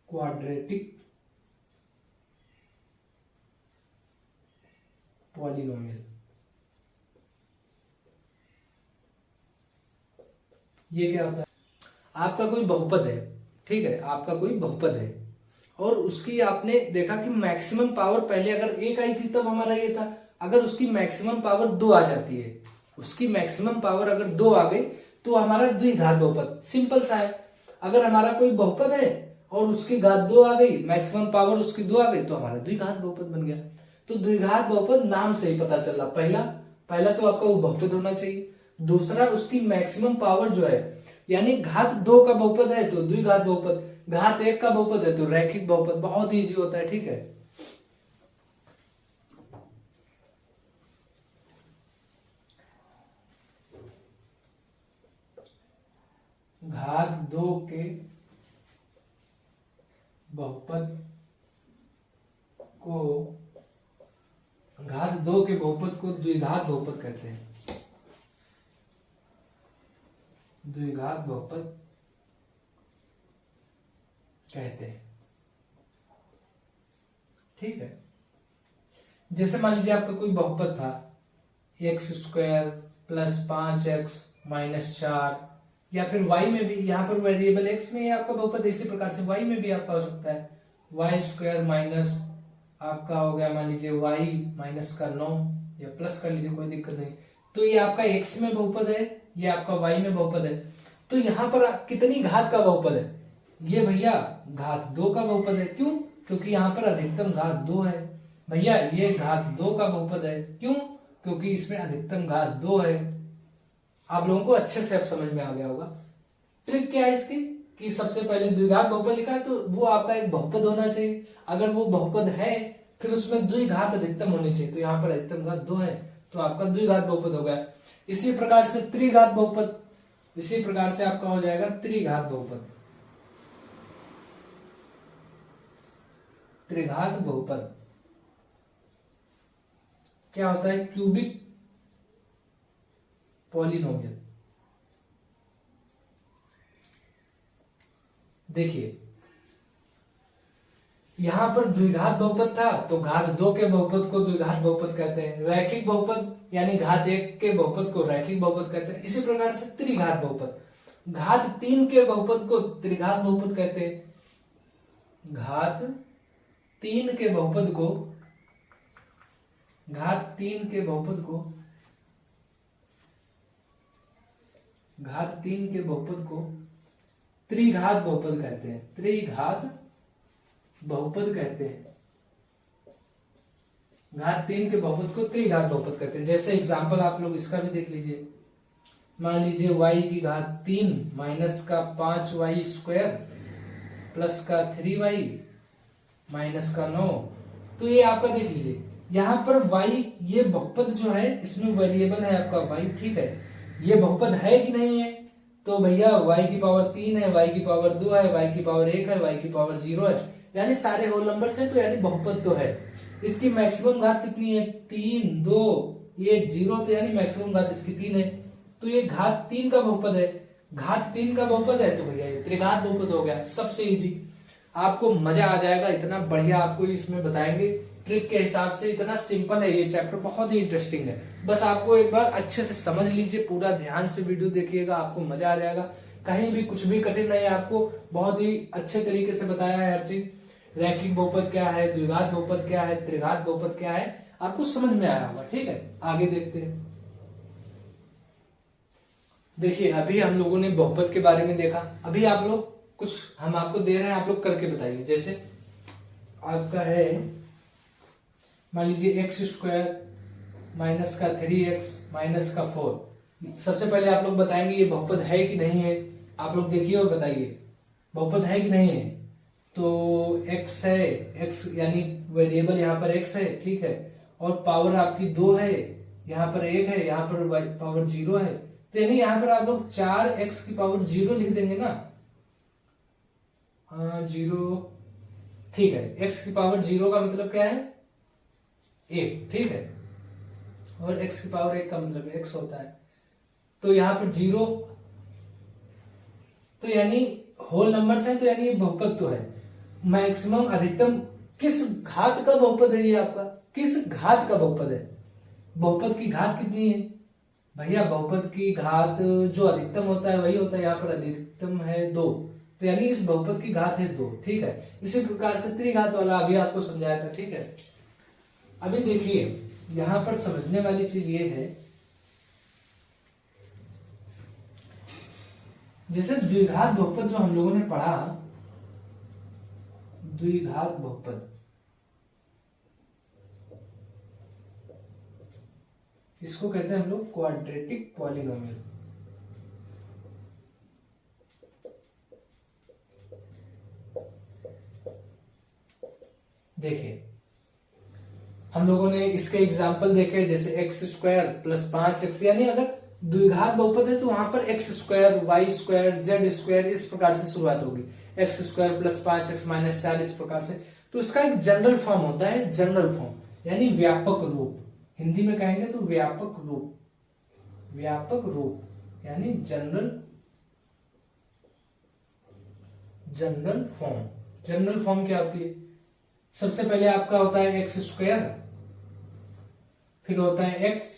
क्वाड्रेटिक पॉलिनोमियल। ये क्या होता है, आपका कोई बहुपद है, ठीक है, आपका कोई बहुपद है और उसकी आपने देखा कि मैक्सिमम पावर पहले अगर 1 आई थी तब हमारा ये था, अगर उसकी मैक्सिमम पावर 2 आ जाती है, उसकी मैक्सिमम पावर अगर 2 आ गई तो हमारा द्विघात बहुपद। सिंपल सा है, अगर हमारा कोई बहुपद है और उसकी घात 2 आ गई, मैक्सिमम पावर उसकी 2 आ गई, तो हमारा द्विघात बहुपद बन गया। तो द्विघात बहुपद नाम से ही पता चल रहा, पहला तो आपका वो बहुपद होना चाहिए, दूसरा उसकी मैक्सिमम पावर जो है, यानी घात 2 का बहुपद है तो द्विघात बहुपद, घात 1 का बहुपद है तो रैखिक बहुपद। बहुत इजी होता है, ठीक है। घात 2 के बहुपद को द्विघात बहुपद कहते हैं, द्विघात बहुपद कहते हैं, ठीक है। जैसे मान लीजिए आपका कोई बहुपद था x² प्लस 5x माइनस 4, या फिर y में भी, यहाँ पर वेरिएबल x में आपका बहुपद, इसी प्रकार से y में भी आपका हो सकता है y² माइनस आपका हो गया मान लीजिए y माइनस का 9, या प्लस कर लीजिए, कोई दिक्कत नहीं। तो ये आपका x में बहुपद है, ये आपका y में बहुपद है। तो यहाँ पर कितनी घात का बहुपद है, ये भैया घात 2 का बहुपद है। क्यों? क्योंकि यहाँ पर अधिकतम घात 2 है। भैया ये घात 2 का बहुपद है, क्यों? क्योंकि इसमें अधिकतम घात 2 है। आप लोगों को अच्छे से अब समझ में आ गया होगा। ट्रिक क्या है इसकी, कि सबसे पहले द्विघात बहुपद लिखा है तो वो आपका एक बहुपद होना चाहिए, अगर वो बहुपद है फिर उसमें द्विघात अधिकतम होनी चाहिए, तो यहाँ पर अधिकतम घात 2 है तो आपका द्विघात बहुपद हो गया। इसी प्रकार से त्रिघात बहुपद, इसी प्रकार से आपका हो जाएगा त्रिघात बहुपद। त्रिघात बहुपद क्या होता है, क्यूबिक पॉलिनोमियल। देखिए यहां पर द्विघात बहुपद था तो घात 2 के बहुपद को द्विघात बहुपद कहते हैं, रैखिक बहुपद यानी घात 1 के बहुपद को रैखिक बहुपद कहते हैं। इसी प्रकार से त्रिघात बहुपद, घात 3 के बहुपद को त्रिघात बहुपद कहते हैं, घात 3 के बहुपद को, घात 3 के बहुपद को, घात 3 के बहुपद को त्रिघात बहुपद कहते हैं, त्रिघात बहुपद कहते हैं। घात 3 के बहुपद को त्रिघात बहुपद कहते हैं। जैसे एग्जांपल आप लोग इसका भी देख लीजिए, मान लीजिए y की घात 3 माइनस का 5y² प्लस का 3y माइनस का 9। तो ये आपका देख लीजिए यहाँ पर y, ये बहुपद जो है इसमें वेरिएबल है आपका y, ठीक है। ये बहुपद है कि नहीं है, तो भैया y की पावर 3 है, y की पावर 2 है, y की पावर 1 है, y की पावर 0 है, यानी सारे होल नंबर्स है, तो यानी बहुपद तो है। इसकी मैक्सिमम घात कितनी है, 3, 2, 1, 0, तो यानी मैक्सिमम घात इसकी 3 है, तो ये घात 3 का बहुपद है। घात 3 का बहुपद है तो भैया ये त्रिघात बहुपद हो गया, सबसे इजी। आपको मजा आ जाएगा, इतना बढ़िया आपको इसमें बताएंगे ट्रिक के हिसाब से। इतना सिंपल है ये चैप्टर, बहुत ही इंटरेस्टिंग है। बस आपको एक बार अच्छे से समझ लीजिए, पूरा ध्यान से वीडियो देखिएगा, आपको मजा आ जाएगा। कहीं भी कुछ भी कठिन नहीं है, आपको बहुत ही अच्छे तरीके से बताया है हर चीज। रैखिक बहुपद क्या है, द्विघात बहुपद क्या है, त्रिघात बहुपद क्या है, आपको समझ में आया होगा। ठीक है, आगे देखते हैं। देखिए अभी हम लोगों ने बहुपद के बारे में देखा। अभी आप लोग कुछ हम आपको दे रहे हैं, आप लोग करके बताइए। जैसे आपका है, मान लीजिए एक्स स्क्वायर माइनस का 3x माइनस का 4। सबसे पहले आप लोग बताएंगे ये बहुपद है कि नहीं है। आप लोग देखिए और बताइए बहुपद है कि नहीं है। तो x है, x यानी वेरिएबल यहाँ पर x है, ठीक है, और पावर आपकी 2 है, यहाँ पर 1 है, यहाँ पर पावर 0 है। तो यानी यहाँ पर आप लोग 4x की पावर 0 लिख देंगे ना। हाँ 0, ठीक है। x की पावर 0 का मतलब क्या है, 1, ठीक है, और x की पावर 1 का मतलब x होता है। तो यहाँ पर 0, तो यानी होल नंबर्स है, तो यानी ये बहुपद तो है। मैक्सिमम अधिकतम किस घात का बहुपद है ये आपका, किस घात का बहुपद है। बहुपद की घात कितनी है भैया, बहुपद की घात जो अधिकतम होता है वही होता है। यहाँ पर अधिकतम है 2, तो यानी इस बहुपद की घात है 2, ठीक है। इसी प्रकार से त्रिघात वाला अभी आपको समझाया था, ठीक है। अभी देखिए यहां पर समझने वाली चीज ये है, जैसे द्विघात बहुपद जो हम लोगों ने पढ़ा, द्विघात बहुपद, इसको कहते हैं हम लोग क्वाड्रेटिक पॉलिनोमियल। देखिए हम लोगों ने इसके एग्जाम्पल देखे, जैसे एक्स स्क्वायर प्लस 5x, यानी अगर द्विघात बहुपद है तो वहां पर x square, y square, z square, इस प्रकार से शुरुआत होगी। X square plus 5x minus 4, इस प्रकार से। तो इसका एक जनरल फॉर्म होता है, जनरल फॉर्म यानी व्यापक रूप, हिंदी में कहेंगे तो व्यापक रूप, व्यापक रूप यानी general, general form. General form क्या होती है, सबसे पहले आपका होता है एक्स स्क्वायर, फिर होता है एक्स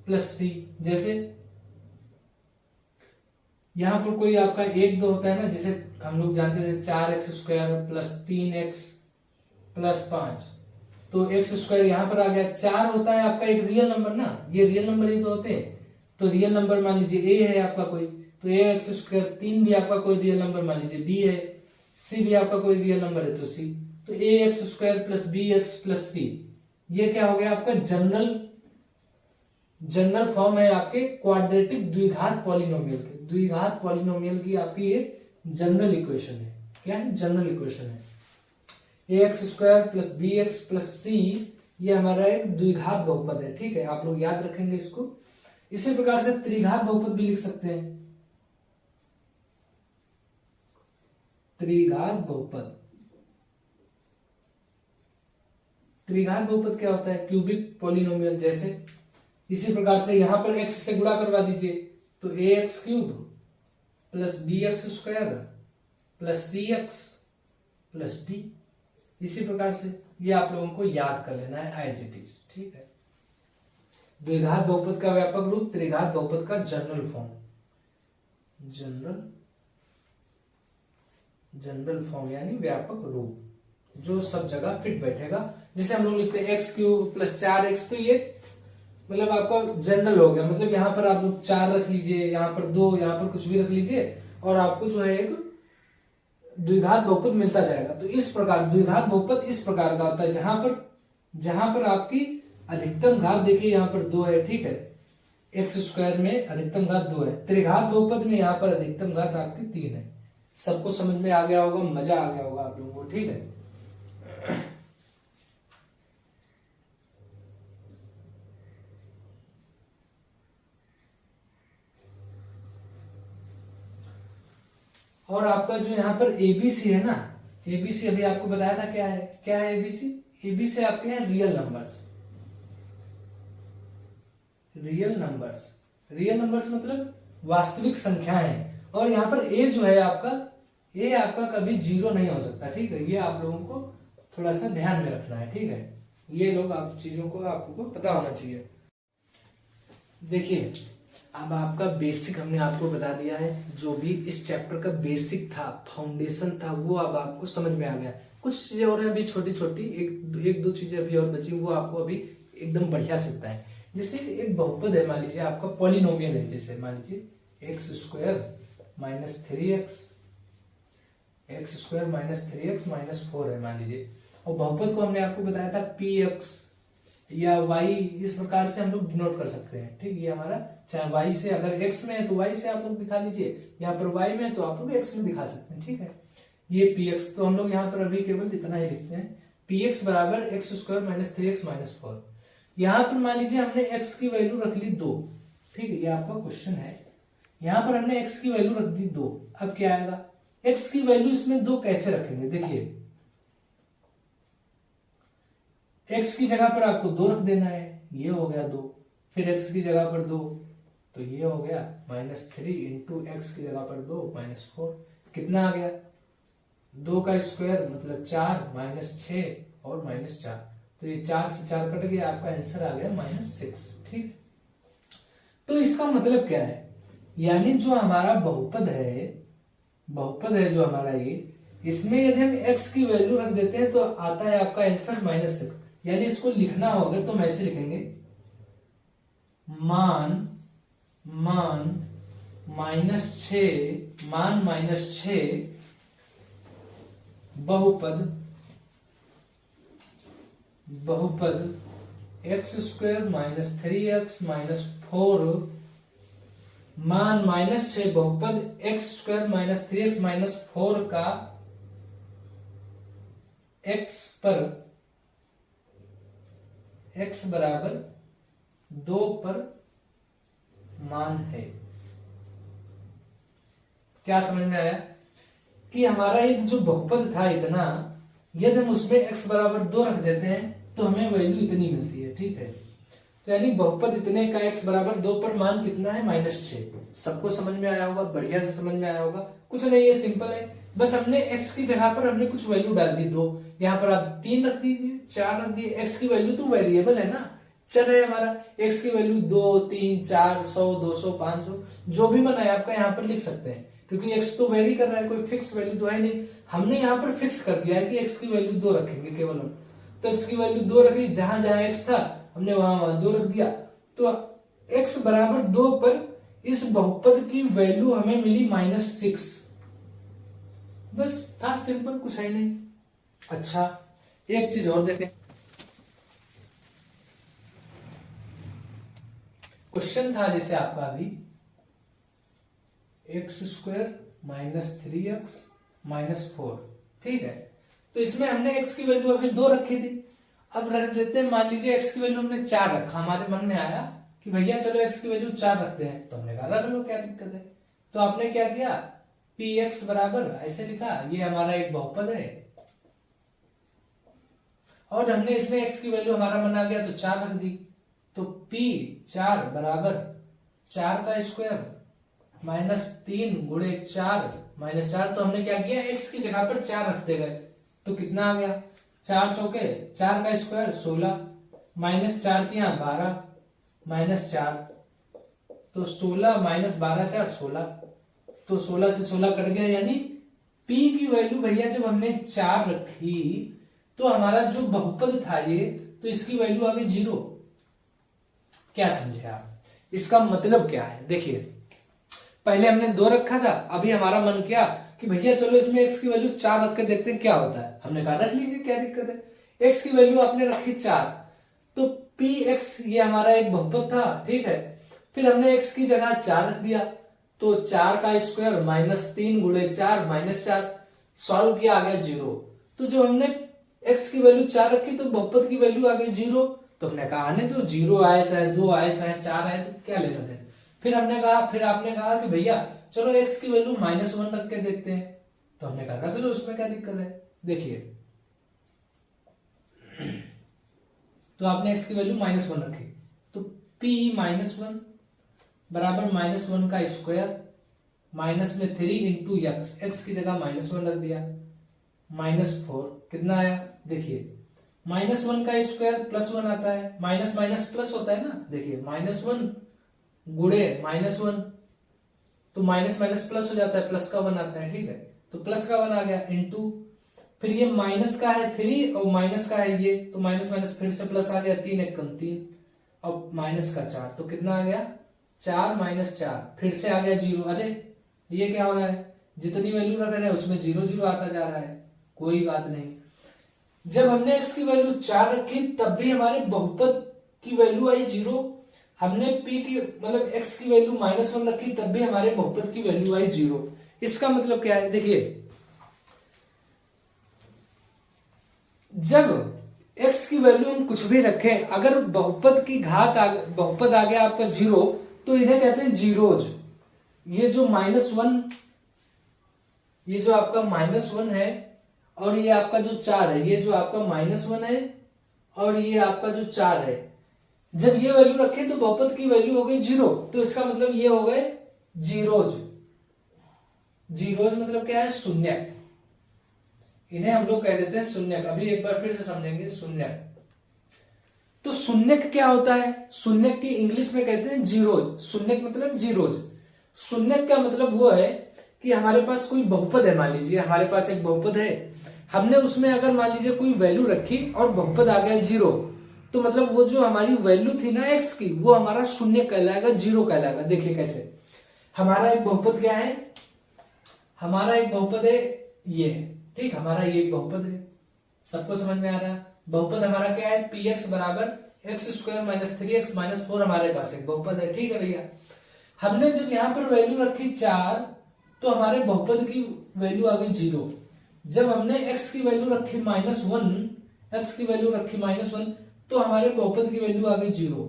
प्लस सी। जैसे यहां पर कोई आपका 1 2 होता है ना, जैसे हम लोग जानते थे 4x square plus 3x plus 5। तो एक्स स्क्वायर यहां पर आ गया, 4 होता है आपका एक रियल नंबर ना, ये रियल नंबर ही तो होते हैं। तो रियल नंबर मान लीजिए a है आपका कोई, तो a एक्स स्क्वायर, 3 भी आपका कोई रियल नंबर मान लीजिए b है, c भी आपका कोई रियल नंबर है तो c। तो a x square plus b x plus c, ये क्या हो गया आपका जनरल, जनरल फॉर्म है आपके क्वाड्रेटिक द्विघात पॉलिनोमियल के। द्विघात पॉलिनोमियल की आपकी ये जनरल इक्वेशन है। क्या है, जनरल इक्वेशन है। A x square plus b x plus c, ये हमारा एक द्विघात बहुपद है, ठीक है, आप लोग याद रखेंगे इसको। इसी प्रकार से त्रिघात बहुपद भी लिख सकते हैं, त्रिघात बहुपद। त्रिघात बहुपद क्या होता है, क्यूबिक पॉलिनोमियल। जैसे इसी प्रकार से यहां पर x से गुणा करवा दीजिए, तो a x cube plus b x square plus c x plus d. इसी प्रकार से ये आप लोगों को याद कर लेना है एज इट इज, ठीक है। द्विघात बहुपद का व्यापक रूप, त्रिघात बहुपद का general form, general, general form यानी व्यापक रूप जो सब जगह फिट बैठेगा। जैसे हम लोग लिखते हैं एक्स क्यूब प्लस 4x, तो ये मतलब आपका जनरल हो गया, मतलब यहाँ पर आप लोग 4 रख लीजिए, यहाँ पर 2, यहाँ पर कुछ भी रख लीजिए, और आपको जो है एक द्विघात बहुपद मिलता जाएगा। तो इस प्रकार द्विघात बहुपद इस प्रकार का होता है, जहां पर आपकी अधिकतम घात देखिए यहाँ पर 2 है, ठीक है, एक्स स्क्वायर में अधिकतम घात 2 है। त्रिघात बहुपद में यहाँ पर अधिकतम घात आपकी 3 है। सबको समझ में आ गया होगा, मजा आ गया होगा आप लोगों को, ठीक है। और आपका जो यहाँ पर एबीसी है ना, एबीसी अभी आपको बताया था क्या है, क्या है एबीसी। एबीसी आपके हैं real numbers, real numbers, real numbers मतलब वास्तविक संख्याएं। और यहाँ पर ए जो है आपका, ये आपका कभी जीरो नहीं हो सकता, ठीक है। ये आप लोगों को थोड़ा सा ध्यान में रखना है, ठीक है। ये लोग आप चीजों को आपको पता होना चाहिए। देखिए अब आपका बेसिक हमने आपको बता दिया है, जो भी इस चैप्टर का बेसिक था, फाउंडेशन था, वो अब आपको समझ में आ गया। कुछ चीजें और हैं अभी छोटी छोटी, एक दो चीजें अभी और बची, वो आपको अभी एकदम बढ़िया से पता है। जैसे एक बहुपद है, मान लीजिए आपका पॉलिनोमियल है, जैसे मान लीजिए x square minus 3x, x square minus 3x minus 4 है मान लीजिए। और बहुपद को हमने आपको बताया था px या y, इस प्रकार से हम लोग डिनोट कर सकते हैं, ठीक। ये हमारा चाहे y से, अगर x में है तो y से आप लोग दिखा लीजिए, यहाँ पर y में है तो आप लोग x में दिखा सकते हैं, ठीक है। ये px, तो हम लोग यहाँ पर अभी केवल इतना ही लिखते हैं, px बराबर x square minus 3x minus 4। यहाँ पर मान लीजिए हमने x की वैल्यू रख ली 2, ठीक है। ये आपका क्वेश्चन है, यहाँ पर हमने x की वैल्यू रख दी 2। अब क्या आएगा, x की वैल्यू इसमें 2 कैसे रखेंगे, देखिए x की जगह पर आपको 2 रख देना है, ये हो गया 2, फिर x की जगह पर 2, तो ये हो गया माइनस 3 इंटू एक्स की जगह पर 2 माइनस 4। कितना आ गया, 2 का स्क्वायर मतलब 4 माइनस 6 और माइनस 4, तो ये 4 से 4 कट गया, आपका आंसर आ गया -6, ठीक। तो इसका मतलब क्या है, यानी जो हमारा बहुपद है जो हमारा ये, इसमें यदि हम x की वैल्यू रख देते हैं तो आता है आपका आंसर -6। यानी इसको लिखना होगा तो हम ऐसे लिखेंगे, मान -6 बहुपद x square minus 3x minus 4 मान -6 बहुपद x square minus 3x minus 4 का x बराबर 2 पर मान है। क्या समझ में आया कि हमारा ये जो बहुपद था इतना, यदि हम उसमें x बराबर 2 रख देते हैं तो हमें वैल्यू इतनी मिलती है, ठीक है। तो यानी बहुपद इतने का x बराबर 2 पर मान कितना है, -6। सबको समझ में आया होगा, बढ़िया से समझ में आया होगा। कुछ नहीं, ये सिंपल है, बस हमने x की जगह पर हमने कुछ वैल्यू डाल दी 2, यहाँ पर आप 3 रख दीजिए, 4 रख दिए। x की वैल्यू तो वेरिएबल है ना, चल रहा है हमारा, x की वैल्यू 2 3 4 100 200 500 जो भी मन है आपका यहाँ पर लिख सकते हैं, क्योंकि x तो वेरी कर रहा है, कोई फिक्स वैल्यू तो है नहीं। हमने यहाँ पर फिक्स कर दिया है कि x की वैल्यू 2 रखेंगे केवल हम, तो x की वैल्यू 2 रखी, जहां जहां x था हमने वहां 2 रख दिया। तो x बराबर 2 पर इस बहुपद की वैल्यू हमें मिली -6। बस था सिंपल, कुछ है नहीं। अच्छा एक चीज और देखें, क्वेश्चन था जैसे आपका अभी x square minus 3x minus 4, ठीक है। तो इसमें हमने x की वैल्यू अभी 2 रखी थी, अब रख देते हैं, मान लीजिए x की वैल्यू हमने 4 रखा, हमारे मन में आया कि भैया चलो x की वैल्यू 4 रखते हैं, तो हमने कहा रख लो, क्या दिक्कत है। तो आपने क्या किया, px बराबर ऐसे लिखा, ये हमारा एक बहुपद है, और हमने इसमें x की वैल्यू हमारा मन आ गया तो 4 रख दी, तो p4 बराबर 4 का स्क्वायर -3 गुणे 4 -4। तो हमने क्या किया, x की जगह पर 4 रखते गए, तो कितना आ गया, 4 चौके 4 का स्क्वायर 16 -4 12 -4, तो 16 -12 4 16, तो 16 से 16 कट गया। यानी p की वैल्यू भैया जब हमने 4 रखी तो हमारा जो बहुपद था ये, तो इसकी वैल्यू आ गई 0। क्या समझे आप, इसका मतलब क्या है, देखिए पहले हमने 2 रखा था, अभी हमारा मन किया कि भैया चलो इसमें x की वैल्यू 4 रख के देखते हैं क्या होता है। हमने कहा रख लीजिए, क्या दिक्कत है। x की वैल्यू आपने रखी 4, तो px ये हमारा एक बहुपद था, ठीक है। फिर हमने x की जगह 4 रख दिया, तो 4 का स्क्वायर -3 गुणे 4 -4, सॉल्व किया आ गया 0। तो जो हमने x की वैल्यू 4 रखी तो बहुपद की वैल्यू आ गई 0। तो हमने कहा आने तो 0 आए चाहे 2 आए चाहे 4 आए, तो क्या लेना देना। फिर आपने कहा कि भैया चलो x की वैल्यू -1 रख के देखते हैं, तो हमने कहा रख लो, उसमें क्या दिक्कत है। देखिए तो आपने x की वैल्यू -1 रखी, तो p -1 बराबर -1 का स्क्वायर माइनस में 3 इंटू एक्स की जगह -1 रख दिया, -4 कितना आया देखिए, -1 का स्क्वायर +1 आता है, माइनस माइनस प्लस होता है ना, देखिए -1 गुणे -1 तो माइनस माइनस प्लस हो जाता है, प्लस का 1 आता है, ठीक है, तो प्लस का 1 आ गया इंटू, फिर ये माइनस का है 3 और माइनस का है ये, तो माइनस माइनस फिर से प्लस आ गया, 3 1 3 और माइनस का 4, तो कितना आ गया 4 - 4, फिर से आ गया 0। अरे ये क्या हो रहा है, जितनी वैल्यू रख रहे हैं उसमें 0 0 आता जा रहा है, कोई बात नहीं। जब हमने x की वैल्यू 4 रखी तब भी हमारे बहुपद की वैल्यू आई 0, हमने p की मतलब x की वैल्यू -1 रखी तब भी हमारे बहुपद की वैल्यू आई 0। इसका मतलब क्या है, देखिए जब x की वैल्यू हम कुछ भी रखें, अगर बहुपद की घात बहुपद आ गया आपका 0, तो इन्हें कहते हैं जीरोज। ये जो -1, ये जो आपका -1 है और ये आपका जो 4 है, ये जो आपका -1 है और ये आपका जो 4 है, जब ये वैल्यू रखें तो बहुपद की वैल्यू हो गई 0, तो इसका मतलब ये हो गए जीरोज। जीरोज मतलब क्या है, शून्य, इन्हें हम लोग कह देते हैं शून्यक। अभी एक बार फिर से समझेंगे शून्यक। तो शून्यक क्या होता है, शून्यक की इंग्लिश में कहते हैं जीरोज। शून्यक मतलब जीरोज। शून्यक का मतलब वो है कि हमारे पास कोई बहुपद है, मान लीजिए हमारे पास एक बहुपद है, हमने उसमें अगर मान लीजिए कोई वैल्यू रखी और बहुपद आ गया 0, तो मतलब वो जो हमारी वैल्यू थी ना x की, वो हमारा शून्य कहलाएगा, 0 कहलाएगा। देखिए कैसे, हमारा एक बहुपद क्या है, हमारा एक बहुपद है ये, ठीक, हमारा ये एक बहुपद है, सबको समझ में आ रहा है। बहुपद हमारा क्या है, px बराबर x² - 3x - 4 हमारे पास एक बहुपद है, ठीक है भैया। हमने जब यहाँ पर वैल्यू रखी 4, तो हमारे बहुपद की वैल्यू आ गई 0। जब हमने x की वैल्यू रखी -1, x की वैल्यू रखी -1, तो हमारे बहुपद की वैल्यू आ गई 0।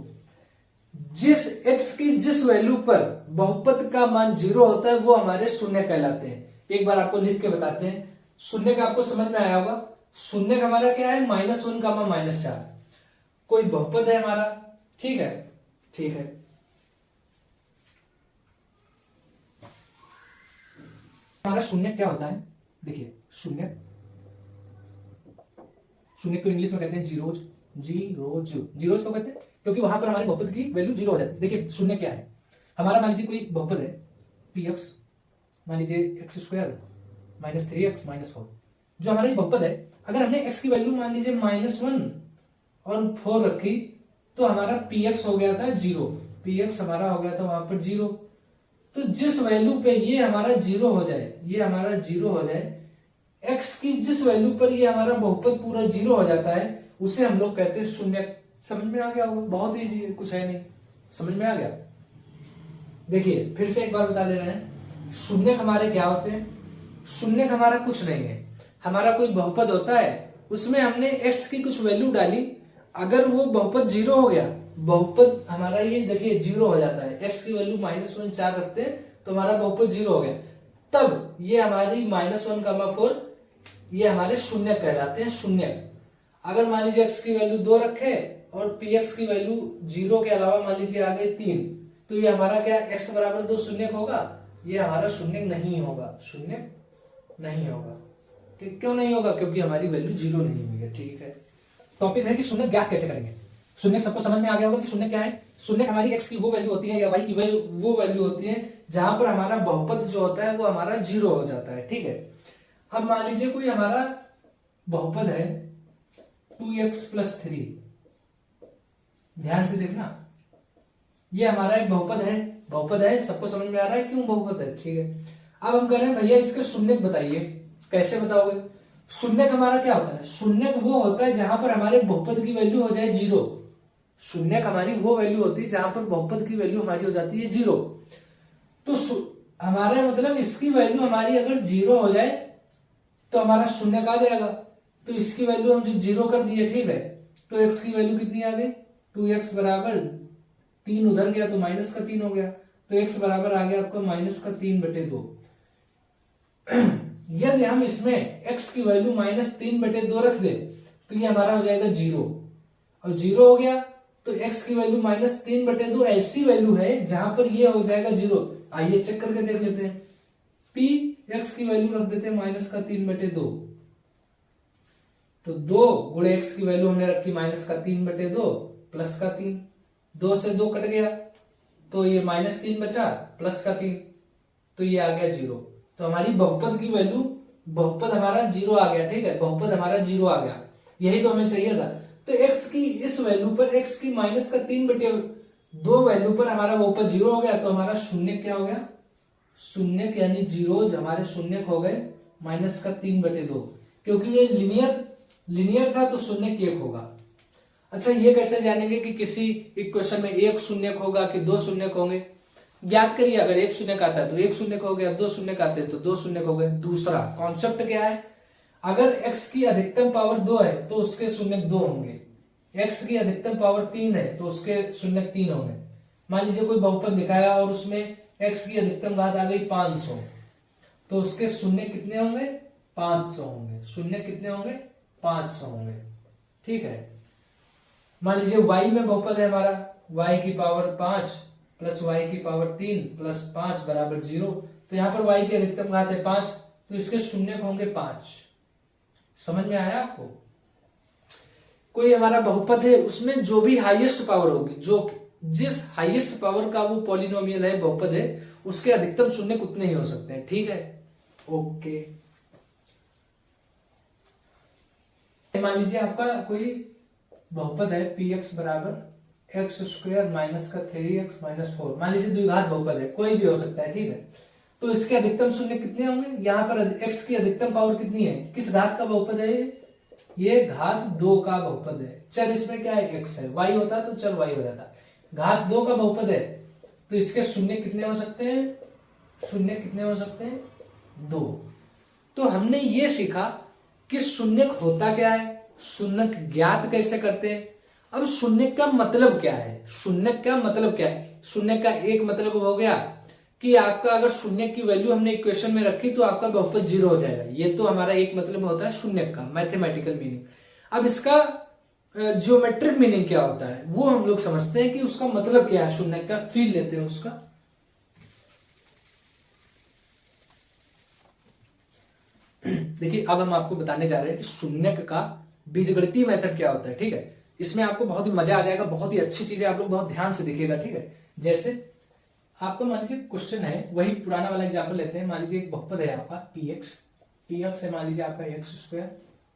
जिस x की जिस वैल्यू पर बहुपद का मान 0 होता है वो हमारे शून्य कहलाते हैं। एक बार आपको लिख के बताते हैं, शून्य का आपको समझ में आया होगा। शून्य का हमारा क्या है, -1 -4, कोई बहुपद है हमारा, ठीक है, ठीक है। हमारा शून्य क्या होता है, देखिए शून्य, शून्य को इंग्लिश में कहते हैं जीरोज। जीरोज, जीरोज को कहते हैं क्योंकि वहां पर हमारे बहुपद की वैल्यू 0 हो जाती है। देखिए शून्य क्या है, हमारा मान लीजिए कोई बहुपद है px, मान लीजिए x² - 3x - 4, जो हमारा ये बहुपद है, अगर हमने x की वैल्यू मान लीजिए -1 और 4 रखी, तो हमारा px हो गया था 0, px हमारा हो गया था वहां पर 0। तो जिस वैल्यू पे ये हमारा 0 हो जाए, ये हमारा 0 हो जाए, x की जिस वैल्यू पर ये हमारा बहुपद पूरा 0 हो जाता है, उसे हम लोग कहते हैं शून्यक। समझ में आ गया होगा, बहुत इजी है, कुछ है नहीं, समझ में आ गया। देखिए फिर से एक बार बता दे रहे हैं, शून्यक हमारे क्या होते हैं। शून्यक हमारा कुछ नहीं है, हमारा कोई बहुपद होता है, उसमें हमने x की कुछ वैल्यू डाली, अगर वो बहुपद 0 हो गया, बहुपद हमारा ये देखिए 0 हो जाता है, x की वैल्यू -1 4 रखते हैं तो हमारा बहुपद 0 हो गया, तब ये हमारी -1, 4 ये हमारे शून्य कहलाते हैं, शून्य। अगर मान लीजिए x की वैल्यू 2 रखे और px की वैल्यू 0 के अलावा मान लीजिए आ गई 3, तो ये हमारा क्या x बराबर 2 शून्य होगा, ये हमारा शून्य नहीं होगा, शून्य नहीं होगा। ठीक, क्यों नहीं होगा, क्योंकि हमारी वैल्यू 0 नहीं हुई है, ठीक है। टॉपिक है कि शून्य ज्ञात कैसे करेंगे। शून्य सबको समझ में आ गया होगा कि शून्य क्या है। शून्य हमारी x की वो वैल्यू होती है या y की वो वैल्यू होती है जहां पर हमारा बहुपद जो होता है वो हमारा 0 हो जाता है, ठीक है। अब मान लीजिए कोई हमारा बहुपद है 2x + 3, ध्यान से देखना, ये हमारा एक बहुपद है, सबको समझ में आ रहा है क्यों बहुपद है, ठीक है। अब हम कह रहे हैं भैया इसके शून्य बताइए, कैसे बताओगे। शून्य हमारा क्या होता है, शून्य वो होता है जहां पर हमारे बहुपद की वैल्यू हो जाए 0। शून्य हमारी वो वैल्यू होती है जहां पर बहुपद की वैल्यू हमारी हो जाती है 0। तो हमारा मतलब इसकी वैल्यू हमारी अगर 0 हो जाए तो हमारा शून्य आ जाएगा, तो इसकी वैल्यू हम जो 0 कर दिए, ठीक है, तो x की वैल्यू कितनी आ गई, 2x बराबर 3 उधर गया तो -3 हो गया, तो x बराबर आ गया आपका -3/2। यदि हम इसमें x की वैल्यू -3/2 रख दे तो ये हमारा हो जाएगा 0, और 0 हो गया तो x की वैल्यू -3/2 ऐसी वैल्यू है जहां पर ये हो जाएगा 0। आइए चेक करके देख लेते हैं, पी एक्स की वैल्यू रख देते हैं -3/2। तो 2 गुणे एक्स की वैल्यू हमने रखी -3/2 +3, 2 से 2 कट गया तो ये -3 बचा +3, तो ये आ गया 0। तो हमारी बहुपद की वैल्यू, बहुपद हमारा 0 आ गया। ठीक है, बहुपद हमारा 0 आ गया, यही तो हमें चाहिए था। तो x की इस वैल्यू पर, x की -3/2 वैल्यू पर हमारा बहुपद 0 हो गया। तो हमारा शून्य क्या हो गया, शून्य यानी जीरोज हमारे शून्य हो गए -3/2, क्योंकि ये लीनियर था तो शून्य 1 होगा। अच्छा, ये कैसे जानेंगे कि किसी इक्वेशन में एक शून्य होगा कि 2 शून्य होंगे? ज्ञात करिए, अगर 1 शून्य आता है तो 1 शून्य हो गया, 2 शून्य आते हैं तो 2 शून्य हो गए। दूसरा कॉन्सेप्ट क्या है, अगर x की अधिकतम पावर 2 है तो उसके शून्य 2 होंगे, x की अधिकतम पावर 3 है तो उसके शून्य 3 होंगे। मान लीजिए कोई बहुपद दिखाया और उसमें x की अधिकतम घात आ गई 500, तो उसके शून्य कितने होंगे, 500 होंगे। शून्य कितने होंगे, 500 होंगे। ठीक है, मान लीजिए y में बहुपद है हमारा, y की पावर 5 प्लस y की पावर 3 प्लस 5 बराबर 0। तो यहाँ पर y की अधिकतम घात है 5, तो इसके शून्य होंगे 5। समझ में आया आपको? कोई हमारा बहुपद है, उसमें जो भी हाईएस्ट पावर होगी, जो जिस हाईएस्ट पावर का वो पॉलिनोमियल है, बहुपद है, उसके अधिकतम शून्य उतने ही हो सकते हैं। ठीक है, ओके। मान लीजिए आपका कोई बहुपद है px बराबर x² माइनस का 3x माइनस 4। मान लीजिए द्विघात बहुपद है, कोई भी हो सकता है। ठीक है, तो इसके अधिकतम शून्य कितने होंगे? यहाँ पर x की अधिकतम पावर कितनी है, किस घात का बहुपद है ये घात 2 का बहुपद है। चर इसमें क्या है, x है, y होता तो चर y हो जाता। घात 2 का बहुपद है तो इसके शून्य कितने हो सकते हैं, शून्य कितने हो सकते हैं, 2। तो हमने ये सीखा कि शून्य होता क्या है, शून्य ज्ञात कैसे करते हैं। अब शून्य का मतलब क्या है, शून्य का मतलब क्या है? शून्य का एक मतलब हो गया कि आपका अगर शून्य की वैल्यू हमने इक्वेशन में रखी तो आपका बहुपद 0 हो जाएगा। ये तो हमारा एक मतलब होता है शून्य का मैथमेटिकल मीनिंग। अब इसका जियोमेट्रिक मीनिंग क्या होता है वो हम लोग समझते हैं कि उसका मतलब क्या है शून्य का, फील लेते हैं उसका। देखिए, अब हम आपको बताने जा रहे हैं कि शून्य का बीजगणितीय मेथड क्या होता है। ठीक है, इसमें आपको बहुत ही मजा आ जाएगा, बहुत ही अच्छी चीज है, आप लोग बहुत ध्यान से देखिएगा। ठीक है, जैसे आपको मान लीजिए क्वेश्चन है, वही पुराना वाला एग्जाम्पल लेते हैं। मान लीजिए एक बहुपद है आपका px है, मान लीजिए आपका x²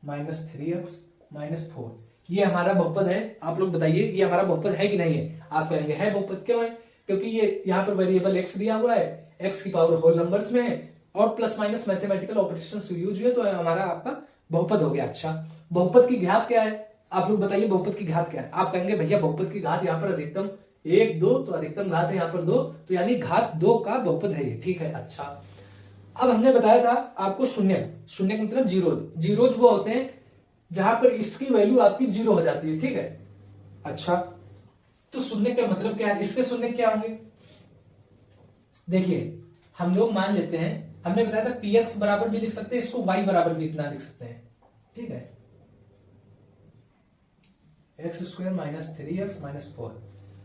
माइनस 3x माइनस 4। ये हमारा बहुपद है। आप लोग बताइए ये हमारा बहुपद है कि नहीं है? आप कहेंगे है बहुपद। क्यों है? क्योंकि ये यहाँ पर वेरिएबल x दिया हुआ है, x की पावर होल नंबर्स में है और plus minus mathematical operations use हुए, तो हमारा आपका बहुपद हो गया। अच्छा, बहुपद की घात क्या है? आप लोग बताइए बहुपद की घात क्या है? आप कहेंगे भैया बहुपद की घात यहाँ पर अधिकतम 1 2, तो अधिकतम घात है यहाँ पर 2, तो यानी घात 2 का बहुपद है ये। ठीक है, अच्छा, अब हमने बताया था आपको शून्य का मतलब जीरोज वो होते हैं जहां पर इसकी वैल्यू आपकी 0 हो जाती है। ठीक है, अच्छा, तो शून्य का मतलब क्या है? इसके शून्य क्या होंगे? देखिए, हम लोग मान लेते हैं, हमने बताया था px बराबर भी लिख सकते हैं, इसको y बराबर भी इतना लिख सकते हैं। ठीक है, x² माइनस 3x माइनस 4।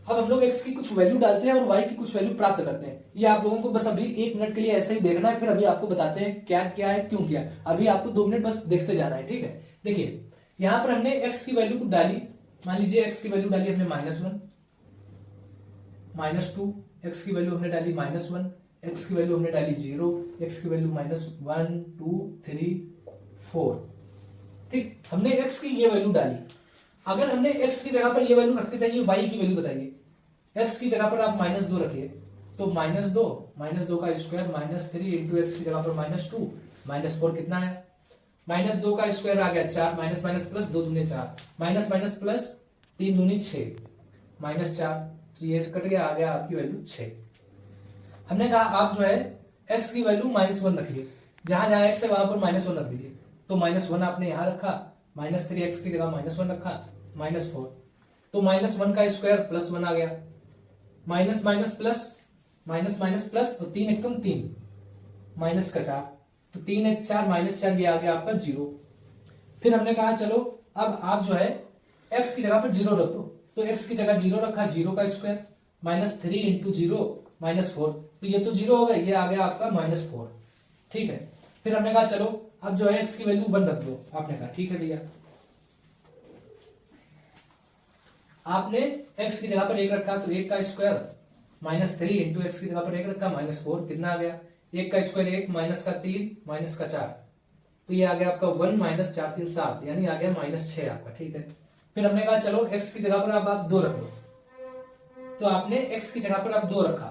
अब हम लोग x की कुछ वैल्यू डालते हैं और y की कुछ वैल्यू प्राप्त करते हैं। ये आप लोगों को बस अभी 1 मिनट के लिए ऐसे ही देखना है, फिर अभी आपको बताते हैं क्या क्या है, क्यों किया। अभी आपको 2 मिनट बस देखते जाना है। ठीक है, देखिए यहां पर हमने x की वैल्यू को डाली। मान लीजिए x की वैल्यू डाली हमने -1 -2, x की वैल्यू हमने डाली -1, x की वैल्यू हमने डाली 0, x की वैल्यू -1 2 3 4। ठीक, हमने x की ये वैल्यू डाली। अगर हमने x की जगह पर ये वैल्यू रखते जाइए, y की वैल्यू बताइए। x की जगह पर आप -2 रखिए, तो -2 का स्क्वायर -3 इंटू एक्स की जगह पर -2 -4 कितना है? -2 का स्क्वायर आ गया 4, माइनस माइनस प्लस 2 दूनी 4, माइनस माइनस प्लस 3 दूनी 6, -4, तो ये कट गया, आ गया आपकी वैल्यू 6। हमने कहा आप जो है x की वैल्यू -1 रखिए, जहां जहां x है वहां पर -1 रख दीजिए। तो -1 आपने यहां रखा, -3x की जगह -1 रखा, -4, तो -1 का स्क्वायर +1 आ गया, माइनस माइनस प्लस, तो 3 एकम 3, माइनस का 4, तो 3 1 4 -4, ये आ गया आपका 0। फिर हमने कहा चलो अब आप जो है x की जगह पर 0 रख दो, तो x की जगह 0 रखा, 0 का स्क्वायर -3 इंटू 0 -4, तो ये तो 0 हो गया, ये आ गया आपका -4। ठीक है। फिर हमने कहा चलो अब जो है x की वैल्यू 1 रख दो, आपने कहा ठीक है भैया। आपने x की जगह पर 1 रखा तो 1 का स्क्वायर -3 इंटू एक्स की जगह पर 1 रखा -4, कितना आ गया? 1 का स्क्वायर 1 माइनस का 3 माइनस का 4, तो ये आ गया आपका 1 माइनस 4 3 7, यानी आ गया -6 आपका, ठीक है। फिर हमने कहा चलो x की जगह पर अब आप 2 रख दो, तो आपने x की जगह पर अब 2 रखा,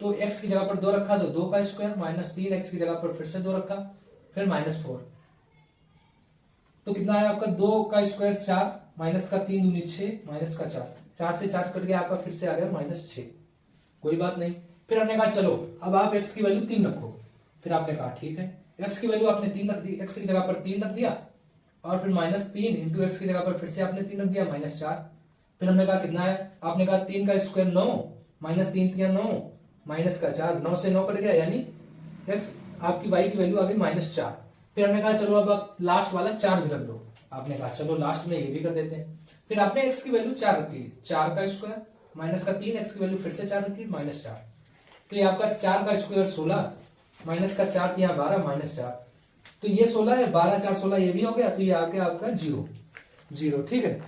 तो x की जगह पर 2 रखा तो 2 का स्क्वायर -3, x की जगह पर फिर से 2 रखा, फिर -4, तो कितना आया आपका? 2 का स्क्वायर 4 माइनस का 3 दूनी 6 माइनस का 4, 4 से 4 कट गया आपका, फिर से आ गया -6, कोई बात नहीं। फिर हमने कहा चलो अब आप x की वैल्यू 3 रखो, फिर आपने कहा ठीक है, x की वैल्यू आपने 3 रख दी, x की जगह पर 3 रख दिया, और फिर -3 इंटू एक्स की जगह पर फिर से आपने 3 रख दिया, -4। फिर हमने कहा कितना है? आपने कहा 3 का स्क्वायर 9 -3 3 9 माइनस का 4, 9 से 9 कट गया, यानी x आपकी y की वैल्यू आ गई -4। फिर हमने कहा चलो अब आप लास्ट वाला 4 भी रख दो, आपने कहा चलो लास्ट में ये भी कर देते हैं। फिर आपने x की वैल्यू 4 रखी, 4 का स्क्वायर माइनस का 3, x की वैल्यू फिर से 4 रखी, -4, तो ये आपका 4 का स्क्वायर 16 माइनस का 4 यहाँ 12 -4, तो ये 16 है, 12 4 16 ये भी हो गया, तो ये आ गया आपका 0 0, ठीक है।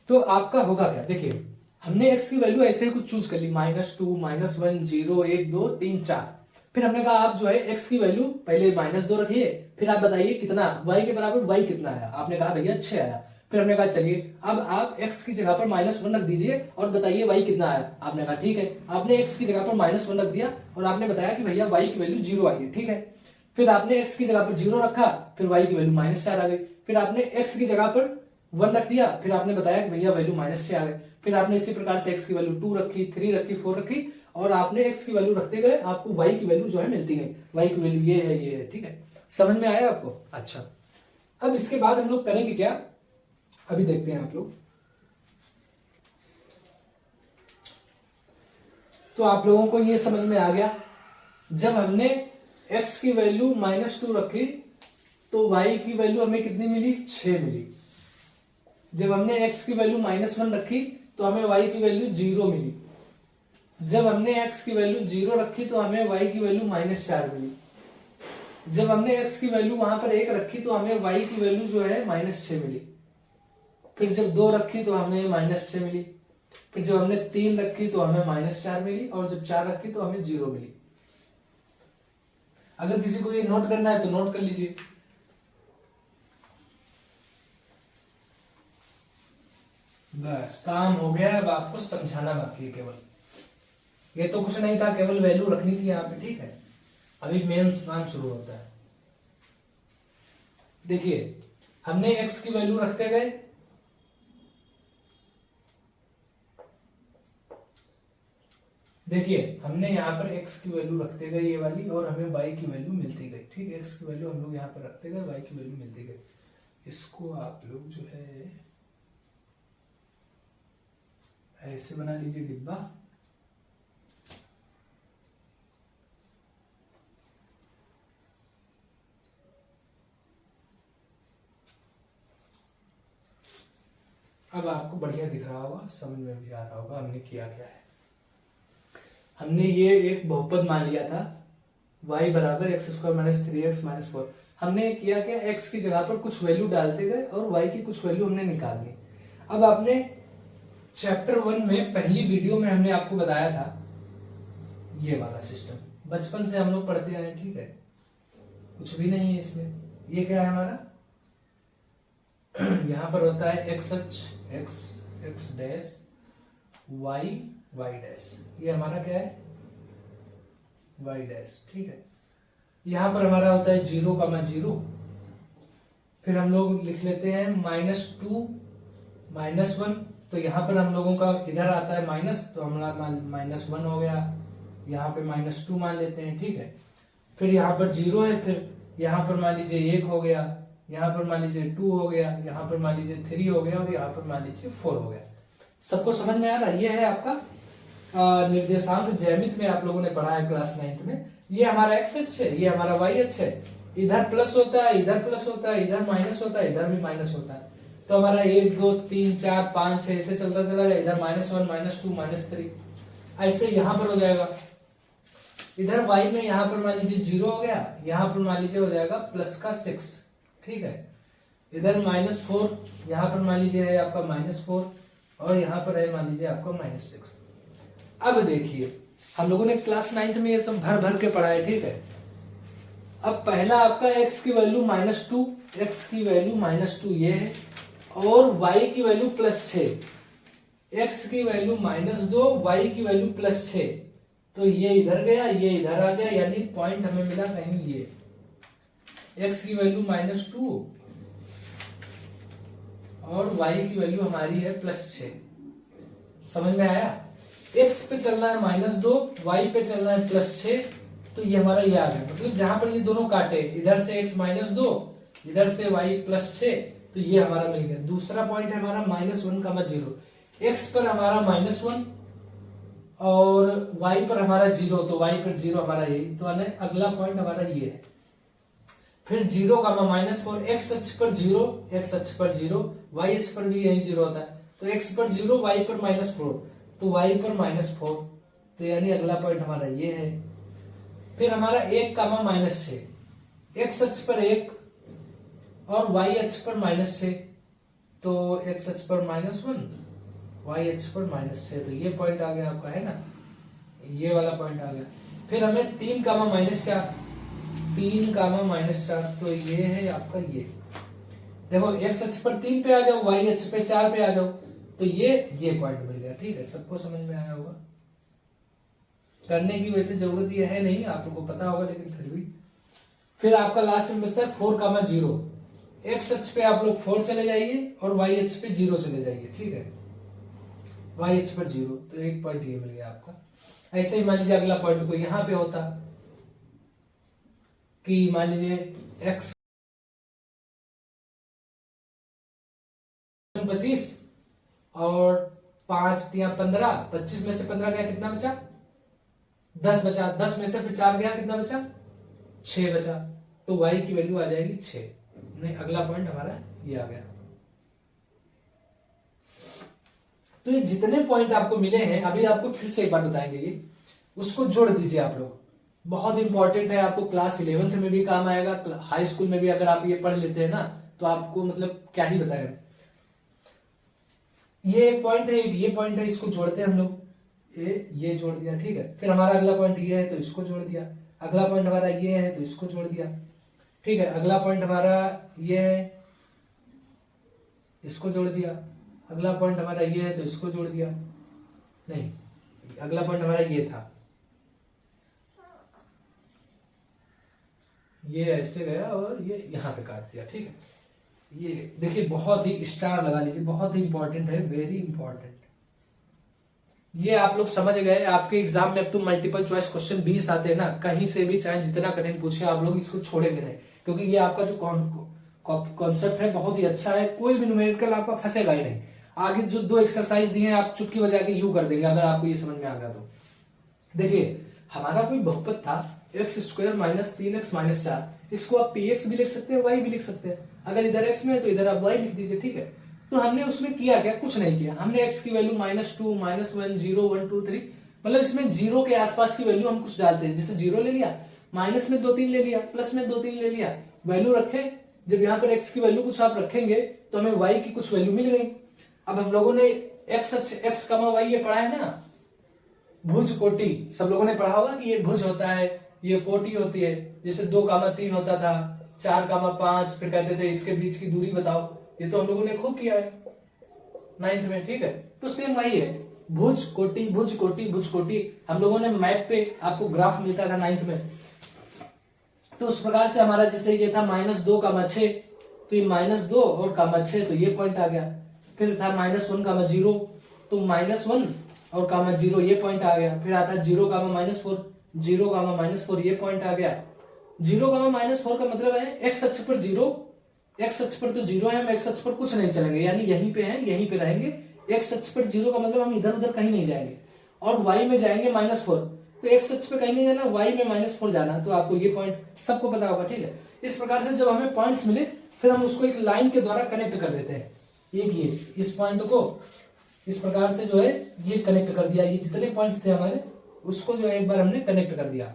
तो आपका होगा क्या? देखिए हमने x की वैल्यू ऐसे ही कुछ चूज कर ली, -2 -1 0 1 2 3 4। फिर हमने कहा आप जो है x की वैल्यू पहले -2 रखिए, फिर आप बताइए कितना y के बराबर y कितना आया, आपने कहा भैया 6 आया। फिर हमने कहा चलिए अब आप x की जगह पर -1 रख दीजिए और बताइए y कितना आया, आपने कहा ठीक है। आपने x की जगह पर -1 रख दिया और आपने बताया कि भैया y की वैल्यू 0 आई है, ठीक है। फिर आपने x की जगह पर 0 रखा, फिर y की वैल्यू -4 आ गई। फिर आपने x की जगह पर 1 रख दिया, फिर आपने बताया कि भैया वैल्यू -6 आ गई। फिर आपने इसी प्रकार से x की वैल्यू 2 रखी, 3 रखी, 4 रखी, और आपने x की वैल्यू रखते गए, आपको y की वैल्यू जो है मिलती गई। y की वैल्यू ये है, ठीक है। समझ में आया आपको? अच्छा, अब इसके बाद हम लोग करेंगे क्या, अभी देखते हैं आप लोग। तो आप लोगों को ये समझ में आ गया, जब हमने x की वैल्यू -2 रखी तो y की वैल्यू हमें कितनी मिली? 6 मिली। जब हमने x की वैल्यू -1 रखी तो हमें y की वैल्यू 0 मिली। जब हमने x की वैल्यू 0 रखी तो हमें y की वैल्यू -4 मिली। जब हमने x की वैल्यू वहां पर 1 रखी तो हमें y की वैल्यू जो है -6 मिली। फिर जब 2 रखी तो हमें -6 मिली। फिर जब हमने 3 रखी तो हमें -4 मिली, और जब 4 रखी तो हमें 0 मिली। अगर किसी को ये नोट करना है तो नोट कर लीजिए। बस काम हो गया, अब आपको समझाना बाकी है केवल। ये तो कुछ नहीं था, केवल वैल्यू रखनी थी यहाँ पे, ठीक है। अभी मेन काम शुरू होता है। देखिए हमने x की वैल्यू रखते गए, देखिए हमने यहाँ पर x की वैल्यू रखते गए ये वाली, और हमें y की वैल्यू मिलती गई, ठीक है। x की वैल्यू हम लोग यहाँ पर रखते गए, y की वैल्यू मिलती गई। इसको आप लोग जो है ऐसे बना लीजिए डिब्बा। अब आपको बढ़िया दिख रहा होगा, समझ में भी आ रहा होगा हमने किया क्या है। हमने ये एक बहुपद मान लिया था, y बराबर x² - 3x - 4। हमने किया क्या, x की जगह पर कुछ वैल्यू डालते गए और y की कुछ वैल्यू हमने निकाल ली। अब आपने चैप्टर 1 में पहली वीडियो में हमने आपको बताया था ये वाला सिस्टम, बचपन से हम लोग पढ़ते आए, ठीक है। कुछ भी नहीं है इसमें। ये क्या है हमारा, यहां पर होता है x अक्ष x x dash y y dash, ये हमारा क्या है y डैश, ठीक है। यहां पर हमारा होता है 0,0, फिर हम लोग लिख लेते हैं -2 -1, तो यहाँ पर हम लोगों का इधर आता है माइनस, तो हमारा -1 हो गया, यहाँ पे -2 मान लेते हैं, ठीक है। फिर यहाँ पर 0 है, फिर यहाँ पर मान लीजिए 1 हो गया, यहाँ पर मान लीजिए 2 हो गया, यहाँ पर मान लीजिए 3 हो गया, और यहाँ पर मान लीजिए 4 हो गया। सबको समझ में आ रहा है? ये है आपका निर्देशांक ज्यामिति में आप लोगों ने पढ़ा है क्लास 9th में। ये हमारा x अक्ष है, ये हमारा y अक्ष है। इधर प्लस होता है, इधर प्लस होता है, इधर माइनस होता है, इधर भी माइनस होता है। तो हमारा 1 2 3 4 5 6 ऐसे चलता चला जाए, इधर -1 -2 -3, ऐसे यहां पर हो जाएगा। इधर y में यहाँ पर मान लीजिए 0 हो गया, यहाँ पर मान लीजिए हो जाएगा प्लस का 6, ठीक है। इधर -4, यहाँ पर मान लीजिए है आपका -4 और यहाँ पर है मान लीजिए आपका -6। अब देखिए हम लोगों ने क्लास 9th में ये सब भर भर के पढ़ा है, ठीक है। अब पहला आपका x की वैल्यू -2, x की वैल्यू -2 ये है, और y की वैल्यू +6, x की वैल्यू -2, y की वैल्यू +6, तो ये इधर गया, ये इधर आ गया, यानी पॉइंट हमें मिला कहीं ये x की वैल्यू -2 और y की वैल्यू हमारी है +6। समझ में आया? x पे चलना है -2, y पे चलना है +6, तो ये हमारा ये आ गया। मतलब जहां पर ये दोनों काटे, इधर से x -2, इधर से y +6, तो ये हमारा मिल गया। दूसरा पॉइंट है हमारा -1, 0, x पर हमारा -1 और y पर हमारा 0, तो y पर 0 हमारा यही, तो अगला पॉइंट हमारा ये है। फिर 0, -4, x अक्ष पर 0, x अक्ष पर 0, y अक्ष पर भी यही 0 होता है, तो x पर 0, y पर -4, तो y पर -4, तो यानी अगला पॉइंट हमारा ये है। फिर हमारा 1, -6, x अक्ष पर 1 और y अक्ष पर -6, तो x अक्ष पर -1, y अक्ष पर -6, तो ये पॉइंट आ गया आपका, है ना, ये वाला पॉइंट आ गया। फिर हमें 3, -4, 3, -4, तो ये है आपका ये। देखो x अक्ष पर 3 पे आ जाओ, y अक्ष पे 4 पे आ जाओ, तो ये पॉइंट मिल गया, ठीक है। सबको समझ में आया होगा? करने की वैसे जरूरत ये है नहीं, आप लोगों को पता होगा, लेकिन फिर भी। फिर आपका लास्ट में बचता है 4, 0, x अक्ष पे आप लोग 4 चले जाइए और y अक्ष पे 0 चले जाइए, ठीक है। y अक्ष पर 0, तो एक पॉइंट ये मिल गया आपका। ऐसे ही मान लीजिए अगला पॉइंट को यहां पे होता कि मान लीजिए x 25 और 5 या 15, 25 में से 15 गया, कितना बचा? 10 बचा। 10 में से फिर 4 गया, कितना बचा? 6 बचा, तो y की वैल्यू आ जाएगी 6। नहीं, अगला पॉइंट हमारा ये आ गया। तो ये जितने पॉइंट आपको मिले हैं, अभी आपको फिर से एक बार बताएंगे, ये उसको जोड़ दीजिए आप लोग। बहुत इंपॉर्टेंट है, आपको क्लास 11th में भी काम आएगा, हाई स्कूल में भी अगर आप ये पढ़ लेते हैं ना, तो आपको मतलब क्या ही बताएं। ये एक पॉइंट है, ये पॉइंट है, इसको जोड़ते हैं हम लोग, ये जोड़ दिया, ठीक है। फिर हमारा अगला पॉइंट ये है, तो इसको जोड़ दिया। अगला पॉइंट हमारा ये है, तो इसको जोड़ दिया, ठीक है। अगला पॉइंट हमारा ये है, इसको जोड़ दिया। अगला पॉइंट हमारा ये है, तो इसको जोड़ दिया। नहीं, अगला पॉइंट हमारा ये था, ये ऐसे गया और ये यहां पे काट दिया, ठीक है। ये देखिए, बहुत ही स्टार लगा लीजिए, बहुत ही इंपॉर्टेंट है, वेरी इंपॉर्टेंट। ये आप लोग समझ गए। आपके एग्जाम में अब तो मल्टीपल चॉइस क्वेश्चन 20 आते हैं ना, कहीं से भी चाहे जितना कठिन पूछे, आप लोग इसको छोड़ेंगे नहीं, क्योंकि ये आपका जो कॉन्सेप्ट है बहुत ही अच्छा है। कोई भी न्यूमेरिकल आपका फंसेगा ही नहीं। आगे जो 2 एक्सरसाइज दिए हैं, आप चुटकी बजा के यू कर देंगे, अगर आपको ये समझ में आ गया तो। देखिए, हमारा कोई बहुपद था x² - 3x - 4, इसको आप px भी लिख सकते हैं, y भी लिख सकते हैं। अगर इधर x में है तो इधर आप y लिख दीजिए, ठीक है। तो हमने उसमें किया क्या? कुछ नहीं किया। हमने x की वैल्यू -2, -1, 0, 1, 2, 3, मतलब इसमें 0 के आसपास की वैल्यू हम कुछ डालते हैं। जैसे 0 ले लिया, माइनस में 2, 3 ले लिया, प्लस में 2, 3 ले लिया, वैल्यू रखे। जब यहाँ पर x की वैल्यू कुछ आप रखेंगे तो हमें y की कुछ वैल्यू मिल गई। अब हम लोगों ने x, y ये पढ़ा है ना, भुज कोटि, सब लोगों ने पढ़ा होगा कि ये भुज होता है, ये कोटि होती है। जैसे 2, 3 होता था, 4, 5, फिर कहते थे इसके बीच की दूरी बताओ। ये तो हम लोगों ने खूब किया है 9th में, ठीक है। तो सेम वही है, भुज कोटि, भुज कोटि, भुज कोटि। हम लोगों ने मैप पे आपको ग्राफ मिलता था 9th में, तो उस प्रकार से हमारा जैसे ये था -2, 6, तो ये -2 और 6, तो ये पॉइंट आ गया। फिर था -1, 0, तो -1 और 0 ये पॉइंट आ गया। फिर आता 0, -4, 0, -4 ये पॉइंट आ गया। 0, -4 का मतलब है x अक्ष पर 0, x अक्ष पर तो 0 है, हम x अक्ष पर कुछ नहीं चलेंगे, यानी यहीं पे हैं, यहीं पे रहेंगे। x अक्ष पर 0 का मतलब हम इधर उधर कहीं नहीं जाएंगे। और y में जाएंगे -4, तो x अक्ष पे कहीं नहीं जाना, y में -4 जाना। तो आपको ये पॉइंट सबको पता होगा, ठीक है। इस प्रकार से जब हमें पॉइंट्स मिले, फिर हम उसको एक लाइन के द्वारा कनेक्ट कर देते हैं। ये इस पॉइंट को इस प्रकार से जो है ये कनेक्ट कर दिया। ये जितने पॉइंट्स थे हमारे, उसको जो है एक बार हमने कनेक्ट कर दिया।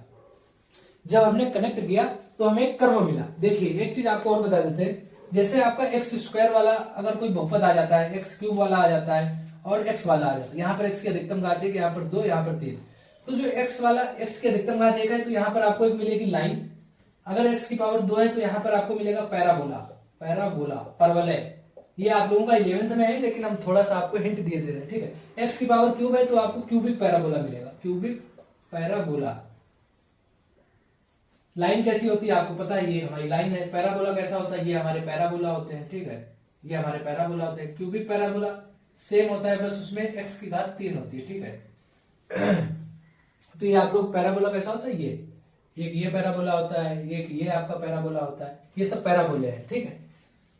जब हमने कनेक्ट किया तो हमें एक कर्व मिला। देखिए एक चीज आपको और बता देते हैं, जैसे आपका एक्स स्क्वायर वाला अगर कोई बहुपद आ जाता है, एक्स क्यूब वाला आ जाता है और एक्स वाला आ जाता है, यहाँ पर एक्स की अधिकतम घात 1, यहाँ पर 2, यहाँ पर 3, तो जो एक्स वाला एक्स की अधिकतम घात 1 है तो यहाँ पर आपको एक मिलेगी लाइन, अगर एक्स की पावर 2 है तो यहाँ पर आपको मिलेगा पैराबोला, पैराबोला परवलय। ये आप लोगों का 11th में है लेकिन हम थोड़ा सा आपको हिंट दिए दे रहे हैं, ठीक है। एक्स की पावर क्यूब है तो आपको क्यूबिक पैराबोला मिलेगा, क्यूबिक पैराबोला। लाइन कैसी होती है आपको पता है, ये हमारी लाइन है। पैराबोला कैसा होता है, ये हमारे पैराबोला होते हैं, ठीक है, ये हमारे पैराबोला होते हैं। क्यूबिक पैराबोला सेम होता है, बस उसमें एक्स की घात 3 होती है, ठीक है। तो ये आप लोग पैराबोला कैसा होता है, ये पैराबोला होता है, एक ये आपका पैराबोला होता है, ये सब पैराबोले हैं, ठीक है।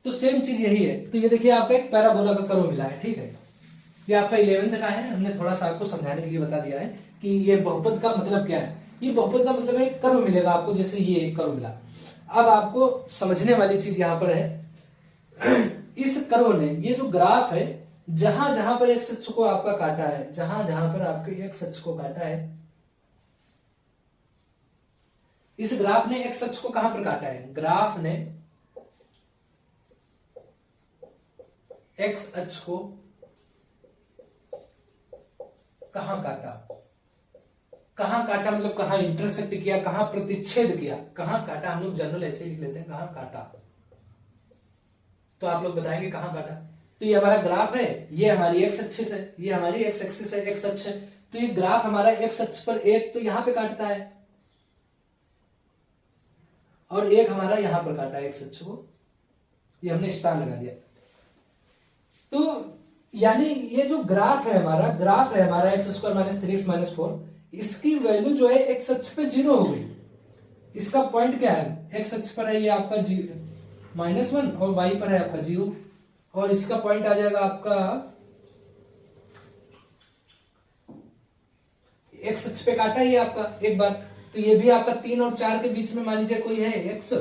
तो सेम चीज यही है। तो ये देखिए आपका एक पैराबोला का कर्व मिला है, ठीक है। ये आपका 11th का है, हमने थोड़ा सा आपको समझाने के लिए बता दिया है कि ये बहुपद का मतलब क्या है। ये बहुपद का मतलब है कर्व मिलेगा आपको, जैसे ये एक कर्व मिला। अब आपको समझने वाली चीज यहां पर है, इस कर्व ने ये जो ग्राफ है, जहां जहां पर एक्स अक्ष को आपका काटा है, जहां जहां पर आपके एक्स अक्ष को काटा है, इस ग्राफ ने एक्स अक्ष को कहां पर काटा है, ग्राफ ने एक्स अक्ष को कहां काटा, कहां काटा मतलब कहां इंटरसेक्ट किया, कहां प्रतिच्छेद किया, कहां काटा, हम लोग जनरल ऐसे लिख लेते हैं कहां काटा। तो आप लोग बताएंगे कहां काटा। तो ये हमारा ग्राफ है, ये हमारी एक्स एक्सिस है, ये हमारी एक्स एक्सिस है, एक्स अक्ष है। तो ये ग्राफ हमारा एक्स अक्ष पर एक तो यहां पे काटता है और एक हमारा यहां पर काटा है एक्स अक्ष को, ये हमने स्टार लगा दिया। तो यानी ये जो ग्राफ है हमारा x square minus 3x minus 4, इसकी वैल्यू जो है एक्स अक्ष पे 0 हो गई। इसका पॉइंट क्या है, एक्स अक्ष पर है ये आपका -1 और y पर है आपका 0, और इसका पॉइंट आ जाएगा आपका एक्स अक्ष पे काटा ये आपका एक बार, तो ये भी आपका 3 और 4 के बीच में मान लीजिए कोई है x,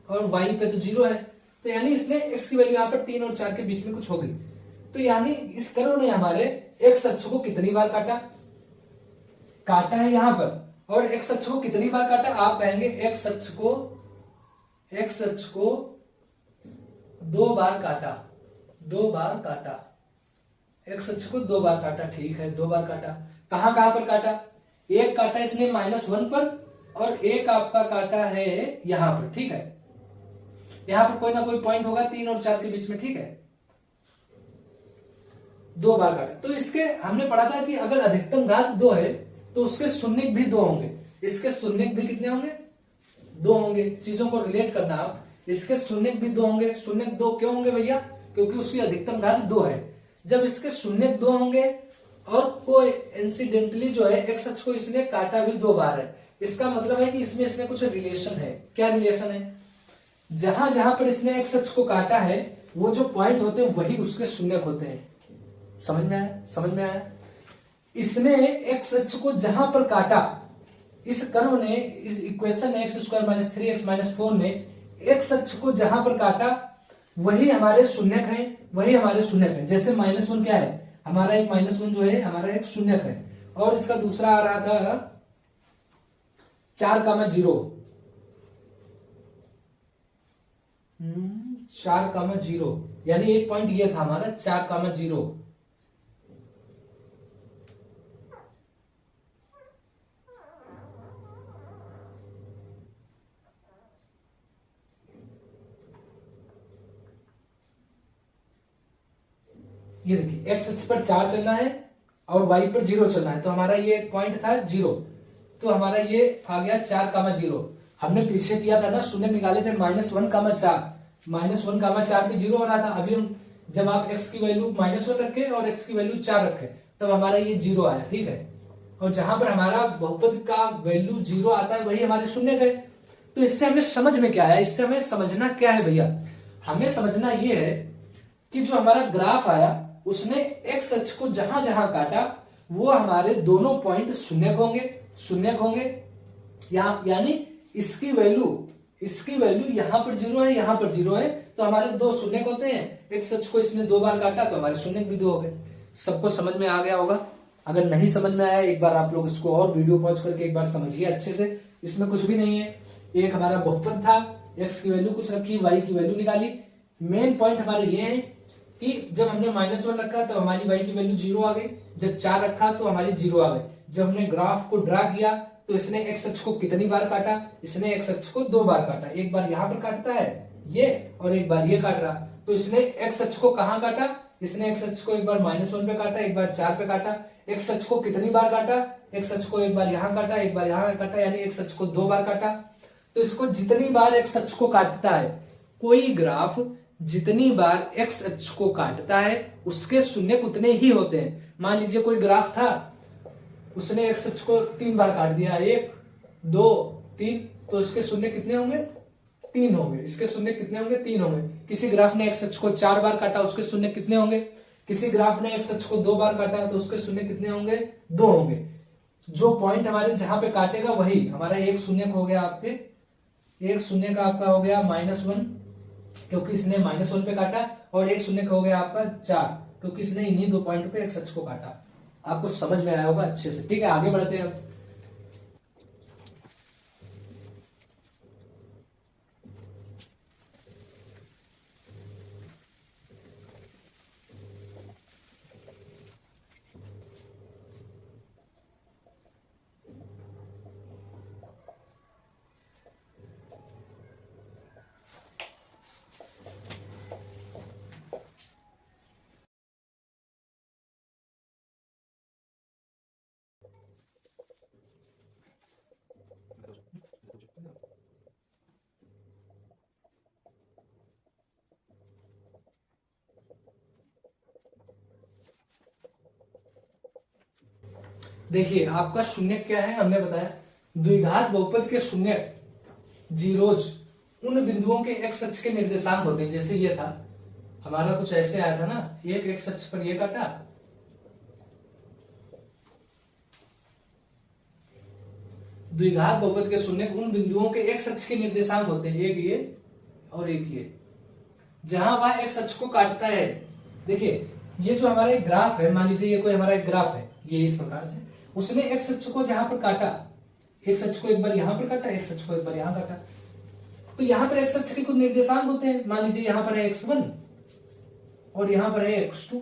और y पे तो 0 है, तो यानी इसने x की वैल्यू यहाँ पर 3 और 4 के बीच में कुछ हो गई। तो यानी इस कर्व ने हमारे एक्स अक्ष को कितनी बार काटा है यहां पर, और एक्स अक्ष को कितनी बार काटा, आप कहेंगे एक्स अक्ष को 2 बार काटा, 2 बार काटा, एक्स अक्ष को 2 बार काटा, ठीक है 2 बार काटा। कहां कहां पर काटा, एक काटा इसने -1 पर और एक आपका काटा है यहां पर, ठीक है। यहां पर कोई ना कोई पॉइंट होगा 3 और 4 के बीच में, ठीक है, 2 बार काटा। तो इसके हमने पढ़ा था कि अगर अधिकतम घात 2 है तो उसके शून्यक भी 2 होंगे, इसके शून्यक भी कितने होंगे, 2 होंगे। चीजों को रिलेट करना आप, इसके शून्यक भी 2 होंगे। शून्यक 2 क्यों होंगे भैया, क्योंकि उसकी अधिकतम घात 2 है। जब इसके शून्यक 2 होंगे और कोई इंसिडेंटली जो है एक्स अक्ष को इसने काटा भी 2 बार है, इसका मतलब है कि इसमें कुछ रिलेशन है। क्या रिलेशन है, जहां जहां पर इसने एक्स अक्ष को काटा है वो जो पॉइंट होते हैं वही उसके शून्यक होते हैं। समझ में आया। इसने एक्स अक्ष को जहां पर काटा, इस कर्व ने, इस इक्वेशन ने x square minus 3x minus 4 ने एक्स अक्ष को जहां पर काटा वही हमारे शून्यक हैं, वही हमारे शून्यक हैं। जैसे -1 क्या है हमारा, एक -1 जो है हमारा एक शून्यक है, और इसका दूसरा आ रहा था 4,0, 4,0, यानी एक पॉइंट ये था हमारा 4,0। ये देखिए एक्स अक्ष पर 4 चलना है और y पर 0 चलना है, तो हमारा ये पॉइंट था 0, तो हमारा ये आ गया 4,0। हमने पीछे किया था ना, शून्य निकाले थे -1,4, -1,4 पे 0 हो रहा था। अभी हम जब आप x की वैल्यू -1 रखे और x की वैल्यू 4 रखे तब हमारा ये 0 आया, ठीक है। और जहां पर हमारा बहुपद का वैल्यू 0 आता है वही हमारे शून्य है। तो इससे हमें समझ में क्या आया, इससे हमें समझना क्या है भैया, हमें समझना ये है कि जो हमारा ग्राफ आया उसने एक्स अक्ष को जहां जहां काटा वो हमारे दोनों पॉइंट शून्यक होंगे, यानी इसकी वैल्यू यहां पर 0 है, यहां पर 0 है, तो हमारे 2 शून्यक होते हैं। एक्स अक्ष को इसने 2 बार काटा तो हमारे शून्यक भी 2 हो गए। सबको समझ में आ गया होगा। अगर नहीं समझ में आया एक बार आप लोग इसको और वीडियो पॉज करके एक बार समझिए अच्छे से। इसमें कुछ भी नहीं है, एक हमारा बहुपद था, एक्स की वैल्यू कुछ रखी, वाई की वैल्यू निकाली। मेन पॉइंट हमारे ये है कि जब हमने -1 रखा तो हमारी वाई की वैल्यू 0 आ गई, जब 4 रखा तो हमारी 0 आ गई। जब हमने ग्राफ को ड्रा किया तो इसने एक्स अक्ष को कितनी बार काटा, इसने एक्स अक्ष को 2 बार काटा, एक बार यहां पर काटता है ये और एक बार ये काट रहा। तो इसने एक्स अक्ष को कहां काटा, इसने एक्स अक्ष को एक बार -1 पे काटा, एक बार 4 पे काटा। एक्स अक्ष को कितनी बार काटा, एक्स अक्ष को एक बार यहां काटा, एक बार यहां काटा, यानी एक्स अक्ष को 2 बार काटा। तो इसको जितनी बार एक्स अक्ष को काटता है, कोई ग्राफ जितनी बार एक्स अक्ष को काटता है उसके शून्य उतने ही होते हैं। मान लीजिए कोई ग्राफ था, उसने एक्स अक्ष को 3 बार काट दिया, 1 2 3, तो इसके शून्य कितने होंगे, 3 होंगे। इसके शून्य कितने होंगे, 3 होंगे। किसी ग्राफ ने एक्स अक्ष को 4 बार काटा, उसके शून्य कितने होंगे, किसी ग्राफ ने एक्स अक्ष को 2 बार काटा तो उसके शून्य कितने होंगे, 2 होंगे। जो पॉइंट हमारे जहां पे काटेगा वही हमारा एक शून्य हो गया, आपके एक शून्य का आपका हो गया -1 क्योंकि इसने -1 पे काटा, और एक शून्य का हो गया आपका 4 क्योंकि इसने इन्हीं 2 पॉइंट पे एक्स अक्ष को काटा। आपको समझ में आया होगा अच्छे से। ठीक है, आगे बढ़ते हैं अब। देखिए आपका शून्य क्या है, हमने बताया द्विघात बहुपद के शून्य जीरोज उन बिंदुओं के एक्स अक्ष के निर्देशांक होते हैं। जैसे ये था हमारा, कुछ ऐसे आया था ना, एक एक्स अक्ष पर ये काटा, द्विघात बहुपद के शून्य उन बिंदुओं के एक्स अक्ष के निर्देशांक होते हैं, एक ये और एक ये, जहां वह एक्स अक्ष को काटता है। देखिए ये जो हमारा एक ग्राफ है, मान लीजिए ये कोई हमारा एक ग्राफ है, ये इस प्रकार से, उसने एक्स अक्ष को जहां पर काटा, एक्स अक्ष को एक बार यहां पर काटा, एक्स अक्ष को एक बार यहां काटा, तो यहां पर एक्स अक्ष के कुछ निर्देशांक होते हैं। मान लीजिए यहां पर है x1 और यहां पर है x2।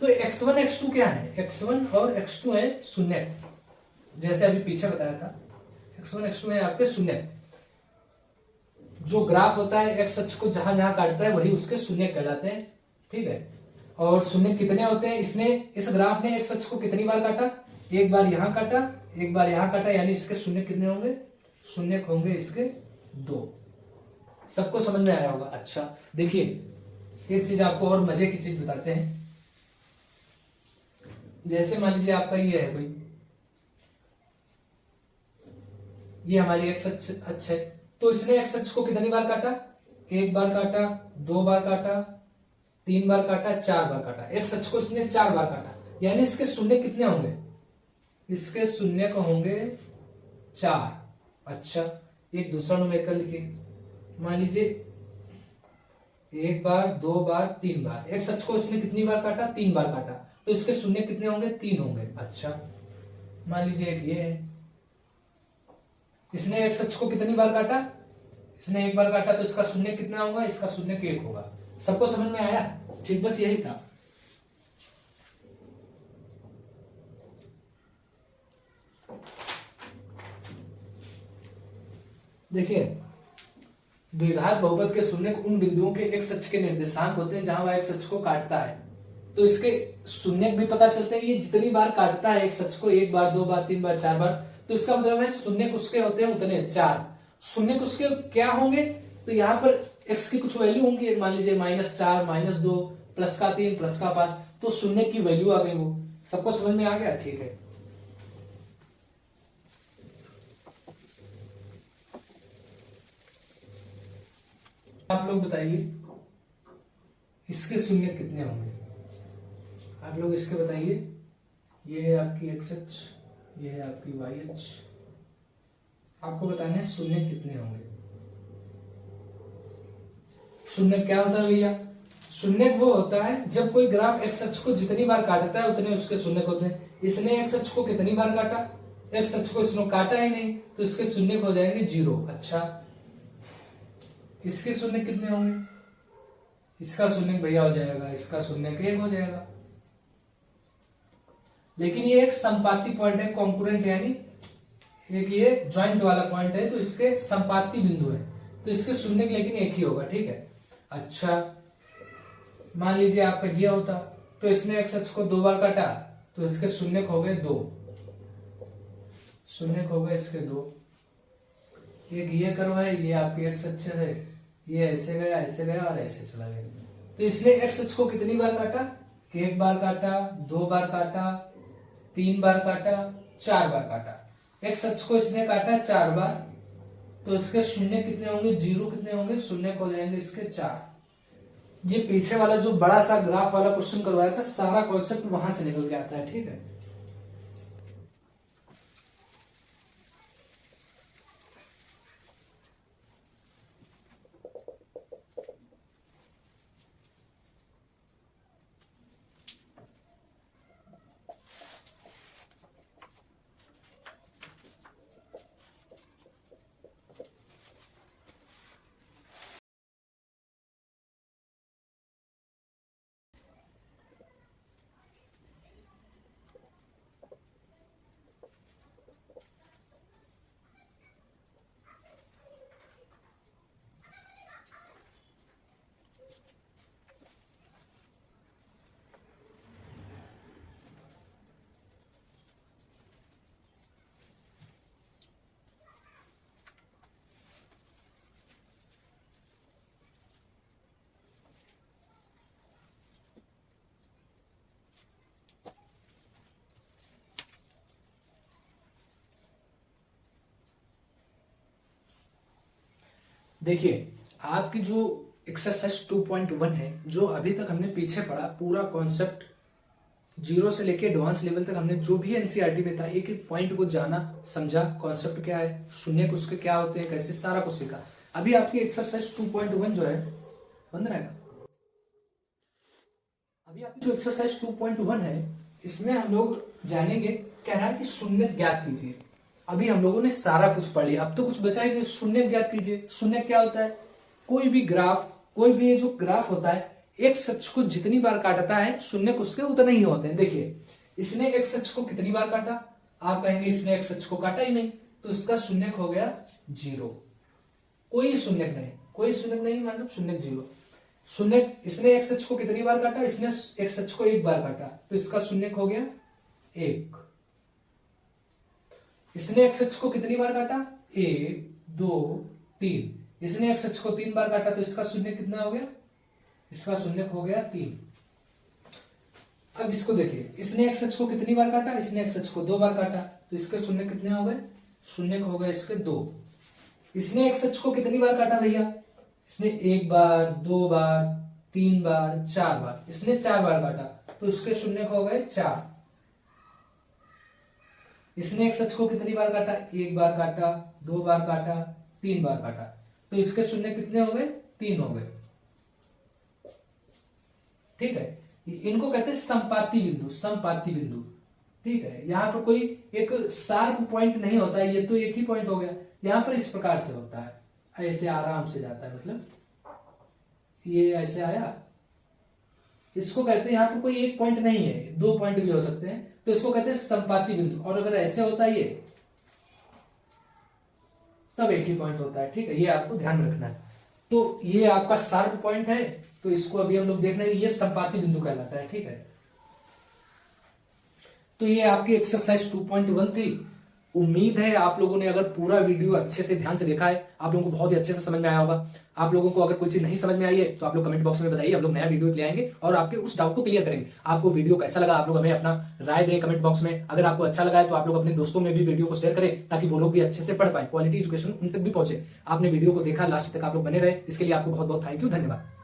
तो x1 x2 क्या है, x1 और x2 है शून्य, जैसे अभी पीछे बताया था, x1 x2 है आपके शून्य। जो ग्राफ होता है एक्स अक्ष को जहां जहां काटता है वही उसके शून्य कहलाते हैं। ठीक है, और शून्य कितने होते हैं, इसने इस ग्राफ ने एक्स अक्ष को कितनी बार काटा, एक बार यहां काटा, एक बार यहां काटा, यानी इसके शून्य कितने होंगे, शून्य होंगे इसके 2। सबको समझ में आया होगा। अच्छा देखिए एक चीज आपको और मजे की चीज बताते हैं। जैसे मान लीजिए आपका ये है कोई, ये हमारी एक्स अक्ष है, तो इसने एक्स अक्ष को कितनी बार काटा, एक बार काटा, 2 बार काटा, 3 बार काटा, 4 बार काटा। एक्स अक्ष को इसने 4 बार काटा, यानी इसके शून्य कितने होंगे, इसके शून्य को होंगे 4। अच्छा एक दूसरा न्यूमेरिकल लिखिए, मान लीजिए 1 बार, 2 बार, 3 बार। एक्स अक्ष को इसने कितनी बार काटा, 3 बार काटा, तो इसके शून्य कितने होंगे, 3 होंगे। अच्छा मान लीजिए ये है, इसने एक्स अक्ष को कितनी बार काटा, इसने 1 बार काटा, तो इसका शून्य कितना होगा, इसका शून्य 1 होगा। सबको समझ में आया, ठीक, बस यही था। देखिए द्विघात बहुपद के शून्य उन बिंदुओं के एक्स अक्ष के निर्देशांक होते हैं जहां वह एक्स अक्ष को काटता है। तो इसके शून्य भी पता चलते हैं, ये जितनी बार काटता है एक्स अक्ष को, 1 बार, 2 बार, 3 बार, 4 बार, तो इसका मतलब है शून्य उसके होते हैं उतने 4। शून्य उसके क्या होंगे, तो यहाँ पर एक्स की कुछ वैल्यू होंगी, मान लीजिए -4, -2, +3, +5, तो शून्य की वैल्यू आ गई। वो सबको समझ में आ गया, ठीक है। आप लोग बताइए इसके शून्य कितने होंगे, आप लोग इसके बताइए। ये है आपकी एक्स अक्ष, ये है आपकी वाई अक्ष, आपको बताना है शून्य कितने होंगे। शून्य क्या होता है भैया, शून्यक वो होता है जब कोई ग्राफ एक्स अक्ष को जितनी बार काटता है उतने उसके शून्यक होते हैं। इसने एक्स अक्ष को कितनी बार काटा, एक्स अक्ष को इसने काटा ही नहीं, तो इसके शून्यक हो जाएंगे 0। अच्छा, इसके शून्यक कितने होंगे, इसका शून्यक भैया हो जाएगा, इसका शून्यक 1 हो जाएगा। लेकिन ये एक संपाती पॉइंट है, कॉन्कुरेंट यानी एक ये ज्वाइंट वाला पॉइंट है, तो इसके संपाती बिंदु है, तो इसके शून्यक लेकिन एक ही होगा। ठीक है। अच्छा, मान लीजिए आपका ये होता, तो इसने एक्स अक्ष को 2 बार काटा, तो इसके शून्यक हो गए 2, शून्यक हो गए इसके 2। एक ये कर्व है, ये आपकी एक्स अक्ष है, ये ऐसे गया और ऐसे चला गया। तो इसने एक्स अक्ष को कितनी बार काटा, 1 बार काटा, 2 बार काटा, 3 बार काटा, 4 बार काटा। एक्स अक्ष को इसने काटा 4 बार, तो इसके शून्य कितने होंगे, 0 कितने होंगे, शून्य हो जाएंगे इसके 4। ये पीछे वाला जो बड़ा सा ग्राफ वाला क्वेश्चन करवाया था, सारा कॉन्सेप्ट वहां से निकल के आता है। ठीक है। देखिए, आपकी जो एक्सरसाइज 2.1 है, जो अभी तक हमने पीछे पढ़ा, पूरा कॉन्सेप्ट 0 से लेके एडवांस लेवल तक हमने जो भी एनसीईआरटी में था, एक एक पॉइंट को जाना, समझा, कॉन्सेप्ट क्या है, शून्यक उसके क्या होते हैं, कैसे, सारा कुछ सीखा। अभी आपकी एक्सरसाइज 2.1 जो है बंद रहेगा। अभी आपकी जो एक्सरसाइज 2.1 है, इसमें हम लोग जानेंगे, कह रहा है कि शून्यक ज्ञात कीजिए। अभी हम लोगों ने सारा कुछ पढ़ लिया, अब तो कुछ बचा है कि शून्यक ज्ञात कीजिए। शून्यक क्या होता है, कोई भी ग्राफ, कोई भी जो ग्राफ होता है, एक्स अक्ष को जितनी बार काटता है, शून्यक उसके उतने ही होते हैं। देखिए, इसने एक्स अक्ष को कितनी बार काटा, आप कहेंगे इसने एक्स अक्ष को काटा ही नहीं, तो इसका शून्यक हो गया 0। कोई शून्यक नहीं, कोई शून्यक नहीं, मतलब शून्यक 0। शून्यक, इसने एक्स अक्ष को कितनी बार काटा, इसने एक्स अक्ष को 1 बार काटा, तो इसका शून्यक हो गया 1। इसने एक्स अक्ष को कितनी बार काटा, 1, 2, 3। इसने एक्स अक्ष को 3 बार काटा, तो इसका शून्य कितना हो गया, इसका शून्य हो गया 3। अब इसको देखिए, इसने एक्स अक्ष को कितनी बार काटा, इसने एक्स अक्ष को 2 बार काटा, तो इसके शून्य कितने हो गए, शून्य हो गए इसके 2। इसने एक्स अक्ष को कितनी बार काटा भैया, इसने 1 बार, 2 बार, 3 बार, 4 बार, इसने 4 बार काटा, तो इसके शून्य हो गए 4। इसने एक्स अक्ष को कितनी बार काटा, 1 बार काटा, 2 बार काटा, 3 बार काटा, तो इसके शून्य कितने हो गए, 3 हो गए। ठीक है, इनको कहते हैं संपाती बिंदु, संपाती बिंदु। ठीक है, यहां पर कोई एक शार्प पॉइंट नहीं होता है, ये तो एक ही पॉइंट हो गया। यहां पर इस प्रकार से होता है, ऐसे आराम से जाता है, मतलब ये ऐसे आया, इसको कहते हैं, यहां पर कोई एक पॉइंट नहीं है, 2 पॉइंट भी हो सकते हैं, तो इसको कहते हैं संपाती बिंदु। और अगर ऐसे होता है ये, तब एक ही पॉइंट होता है। ठीक है, ये आपको ध्यान रखना है। तो ये आपका शार्प पॉइंट है, तो इसको अभी हम लोग देख रहे हैं, ये संपाती बिंदु कहलाता है। ठीक है, तो ये आपकी एक्सरसाइज 2.1 थी। उम्मीद है आप लोगों ने अगर पूरा वीडियो अच्छे से ध्यान से देखा है, आप लोगों को बहुत ही अच्छे से समझ में आया होगा। आप लोगों को अगर कोई चीज नहीं समझ में आई है तो आप लोग कमेंट बॉक्स में बताइए, हम लोग नया वीडियो ले आएंगे और आपके उस डाउट को क्लियर करेंगे। आपको वीडियो कैसा लगा, आप लोग हमें अपना राय दें कमेंट बॉक्स में। अगर आपको अच्छा लगा है तो आप लोग अपने दोस्तों में भी वीडियो को शेयर करें, ताकि वो लोग भी अच्छे से पढ़ पाए, क्वालिटी एजुकेशन उन तक भी पहुंचे। आपने वीडियो को देखा, लास्ट तक आप लोग बने रहे, इसके लिए आपको बहुत बहुत थैंक यू, धन्यवाद।